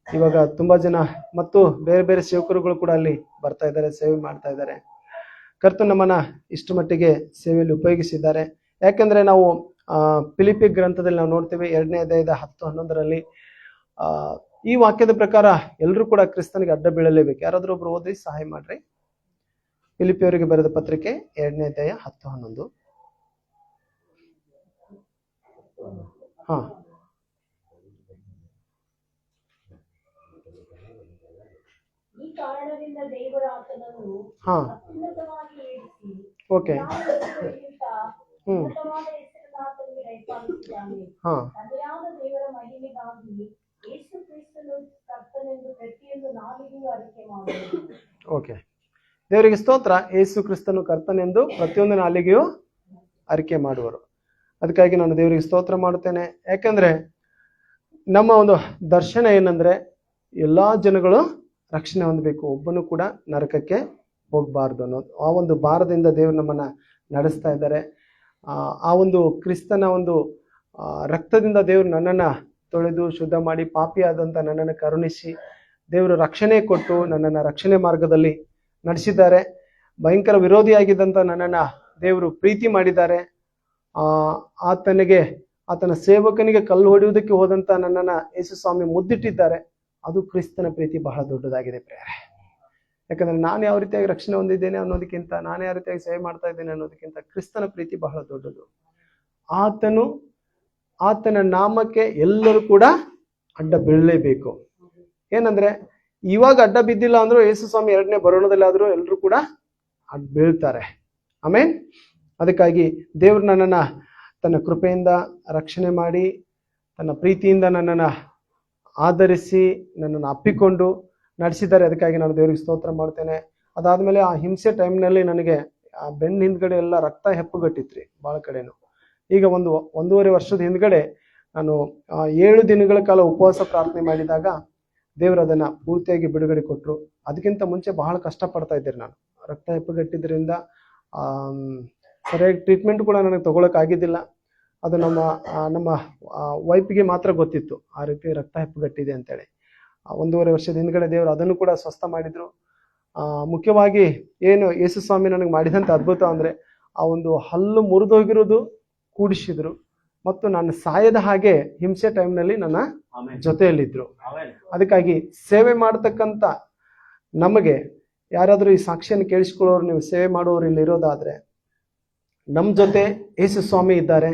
ಇವಾಗ ತುಂಬ ಜನ ಮತ್ತು ಬೇರೆ ಬೇರೆ ಸೇವಕರುಗಳು ಕೂಡ ಅಲ್ಲಿ ಬರ್ತಾ ಇದ್ದಾರೆ, ಸೇವೆ ಮಾಡ್ತಾ ಇದ್ದಾರೆ. ಕರ್ತನು ನಮ್ಮನ್ನು ಇಷ್ಟು ಮಟ್ಟಿಗೆ ಸೇವೆಯಲ್ಲಿ ಉಪಯೋಗಿಸಿದ್ದಾರೆ. ಯಾಕಂದರೆ ನಾವು ಫಿಲಿಪಿ ಗ್ರಂಥದಲ್ಲಿ ನಾವು ನೋಡ್ತೇವೆ 2ನೇ ಅಧ್ಯಾಯದ 10-11ರಲ್ಲಿ ಈ ವಾಕ್ಯದ ಪ್ರಕಾರ ಎಲ್ಲರೂ ಕೂಡ ಕ್ರಿಸ್ತನಿಗೆ ಅಡ್ಡ ಬೀಳಲೇಬೇಕು. ಯಾರಾದ್ರೂ ಒಬ್ರು ಓದಿ ಸಹಾಯ ಮಾಡ್ರಿ. ಫಿಲಿಪಿಯವರಿಗೆ ಬರೆದ ಪತ್ರಿಕೆ 2ನೇ ಅಧ್ಯಾಯ 10-11. ಹಾ ಹಾ ಓಕೆ ಹಾ ಓಕೆ. ದೇವರಿಗೆ ಸ್ತೋತ್ರ. ಯೇಸು ಕ್ರಿಸ್ತನು ಕರ್ತನೆಂದು ಪ್ರತಿಯೊಂದು ನಾಲಿಗೆಯೂ ಅರಿಕೆ ಮಾಡುವರು. ಅದಕ್ಕಾಗಿ ನಾನು ದೇವರಿಗೆ ಸ್ತೋತ್ರ ಮಾಡುತ್ತೇನೆ. ಯಾಕಂದ್ರೆ ನಮ್ಮ ಒಂದು ದರ್ಶನ ಏನಂದ್ರೆ ಎಲ್ಲಾ ಜನಗಳು ರಕ್ಷಣೆ ಹೊಂದಬೇಕು, ಒಬ್ಬನು ಕೂಡ ನರಕಕ್ಕೆ ಹೋಗಬಾರ್ದು ಅನ್ನೋದು. ಆ ಒಂದು ಭಾರದಿಂದ ದೇವರು ನಮ್ಮನ್ನ ನಡೆಸ್ತಾ ಇದ್ದಾರೆ. ಆ ಒಂದು ಕ್ರಿಸ್ತನ ಒಂದು ರಕ್ತದಿಂದ ದೇವರು ನನ್ನನ್ನ ತೊಳೆದು ಶುದ್ಧ ಮಾಡಿ ಪಾಪಿಯಾದಂಥ ನನ್ನನ್ನು ಕರುಣಿಸಿ ದೇವರು ರಕ್ಷಣೆ ಕೊಟ್ಟು ನನ್ನನ್ನು ರಕ್ಷಣೆ ಮಾರ್ಗದಲ್ಲಿ ನಡೆಸಿದ್ದಾರೆ. ಭಯಂಕರ ವಿರೋಧಿಯಾಗಿದ್ದಂಥ ನನ್ನನ್ನು ದೇವರು ಪ್ರೀತಿ ಮಾಡಿದ್ದಾರೆ. ಆತನ ಸೇವಕನಿಗೆ ಕಲ್ಲು ಹೊಡೆಯುವುದಕ್ಕೆ ಹೋದಂಥ ನನ್ನನ್ನು ಯೇಸು ಸ್ವಾಮಿ ಮುದ್ದಿಟ್ಟಿದ್ದಾರೆ. ಅದು ಕ್ರಿಸ್ತನ ಪ್ರೀತಿ ಬಹಳ ದೊಡ್ಡದಾಗಿದೆ ಪ್ರಿಯರೇ. ಯಾಕಂದ್ರೆ ನಾನು ಯಾವ ರೀತಿಯಾಗಿ ರಕ್ಷಣೆ ಹೊಂದಿದ್ದೇನೆ ಅನ್ನೋದಕ್ಕಿಂತ, ನಾನು ಯಾವ ರೀತಿಯಾಗಿ ಸೇವೆ ಮಾಡ್ತಾ ಇದ್ದೇನೆ ಅನ್ನೋದಕ್ಕಿಂತ ಕ್ರಿಸ್ತನ ಪ್ರೀತಿ ಬಹಳ ದೊಡ್ಡದು. ಆತನ ನಾಮಕ್ಕೆ ಎಲ್ಲರೂ ಕೂಡ ಅಡ್ಡ ಬೀಳಲೇಬೇಕು. ಏನಂದ್ರೆ ಇವಾಗ ಅಡ್ಡ ಬಿದ್ದಿಲ್ಲ ಅಂದ್ರೂ ಯೇಸು ಸ್ವಾಮಿ 2ನೇ ಬರೋಣದಲ್ಲಿ ಆದ್ರೂ ಎಲ್ಲರೂ ಕೂಡ ಅಡ್ಡ ಬೀಳ್ತಾರೆ. ಆಮೇನ್. ಅದಕ್ಕಾಗಿ ದೇವರು ನನ್ನನ್ನ ತನ್ನ ಕೃಪೆಯಿಂದ ರಕ್ಷಣೆ ಮಾಡಿ ತನ್ನ ಪ್ರೀತಿಯಿಂದ ನನ್ನನ್ನು ಆಧರಿಸಿ ನನ್ನನ್ನು ಅಪ್ಪಿಕೊಂಡು ನಡೆಸಿದ್ದಾರೆ. ಅದಕ್ಕಾಗಿ ನಾನು ದೇವರಿಗೆ ಸ್ತೋತ್ರ ಮಾಡ್ತೇನೆ. ಅದಾದ್ಮೇಲೆ ಆ ಹಿಂಸೆ ಟೈಮ್ನಲ್ಲಿ ನನಗೆ ಆ ಬೆನ್ನ ಹಿಂದ್ಗಡೆ ಎಲ್ಲ ರಕ್ತ ಹೆಪ್ಪುಗಟ್ಟಿತ್ರಿ ಭಾಳ ಕಡೆನು. ಈಗ 1.5 ವರ್ಷದ ಹಿಂದ್ಗಡೆ ನಾನು 7 ದಿನಗಳ ಕಾಲ ಉಪವಾಸ ಪ್ರಾರ್ಥನೆ ಮಾಡಿದಾಗ ದೇವರು ಅದನ್ನ ಪೂರ್ತಿಯಾಗಿ ಬಿಡುಗಡೆ ಕೊಟ್ಟರು. ಅದಕ್ಕಿಂತ ಮುಂಚೆ ಬಹಳ ಕಷ್ಟಪಡ್ತಾ ಇದ್ದೆ ನಾನು. ರಕ್ತ ಹೆಪ್ಪುಗಟ್ಟಿದ್ರಿಂದ ಸರಿಯಾಗಿ ಟ್ರೀಟ್ಮೆಂಟ್ ಕೂಡ ನನಗೆ ತಗೊಳಕ್ ಆಗಿದ್ದಿಲ್ಲ. ಅದು ನಮ್ಮ ವೈಫ್ಗೆ ಮಾತ್ರ ಗೊತ್ತಿತ್ತು ಆ ರೀತಿ ರಕ್ತ ಹೆಪ್ಪುಗಟ್ಟಿದೆ ಅಂತೇಳಿ. 1.5 ವರ್ಷದ ಹಿಂದ್ಗಡೆ ದೇವರು ಅದನ್ನು ಕೂಡ ಸ್ವಸ್ಥ ಮಾಡಿದ್ರು. ಮುಖ್ಯವಾಗಿ ಏನು ಯೇಸು ಸ್ವಾಮಿ ನನಗೆ ಮಾಡಿದಂಥ ಅದ್ಭುತ ಅಂದ್ರೆ ಆ ಒಂದು ಹಲ್ಲು ಮುರಿದೋಗಿರೋದು ಕೂಡಿಸಿದ್ರು ಮತ್ತು ನಾನು ಸಾಯದ ಹಾಗೆ ಹಿಂಸೆ ಟೈಮ್ನಲ್ಲಿ ನನ್ನ ಜೊತೆಯಲ್ಲಿದ್ರು. ಅದಕ್ಕಾಗಿ ಸೇವೆ ಮಾಡತಕ್ಕಂಥ ನಮಗೆ ಯಾರಾದರೂ ಈ ಸಾಕ್ಷಿಯನ್ನು ಕೇಳಿಸ್ಕೊಳ್ಳೋರು, ನೀವು ಸೇವೆ ಮಾಡೋರು ಇಲ್ಲಿ ಇರೋದಾದ್ರೆ ನಮ್ಮ ಜೊತೆ ಯೇಸು ಸ್ವಾಮಿ ಇದ್ದಾರೆ.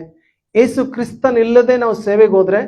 ಯೇಸು ಕ್ರಿಸ್ತನಿಲ್ಲದೆ ನಾವು ಸೇವೆಗೆ ಹೋದ್ರೆ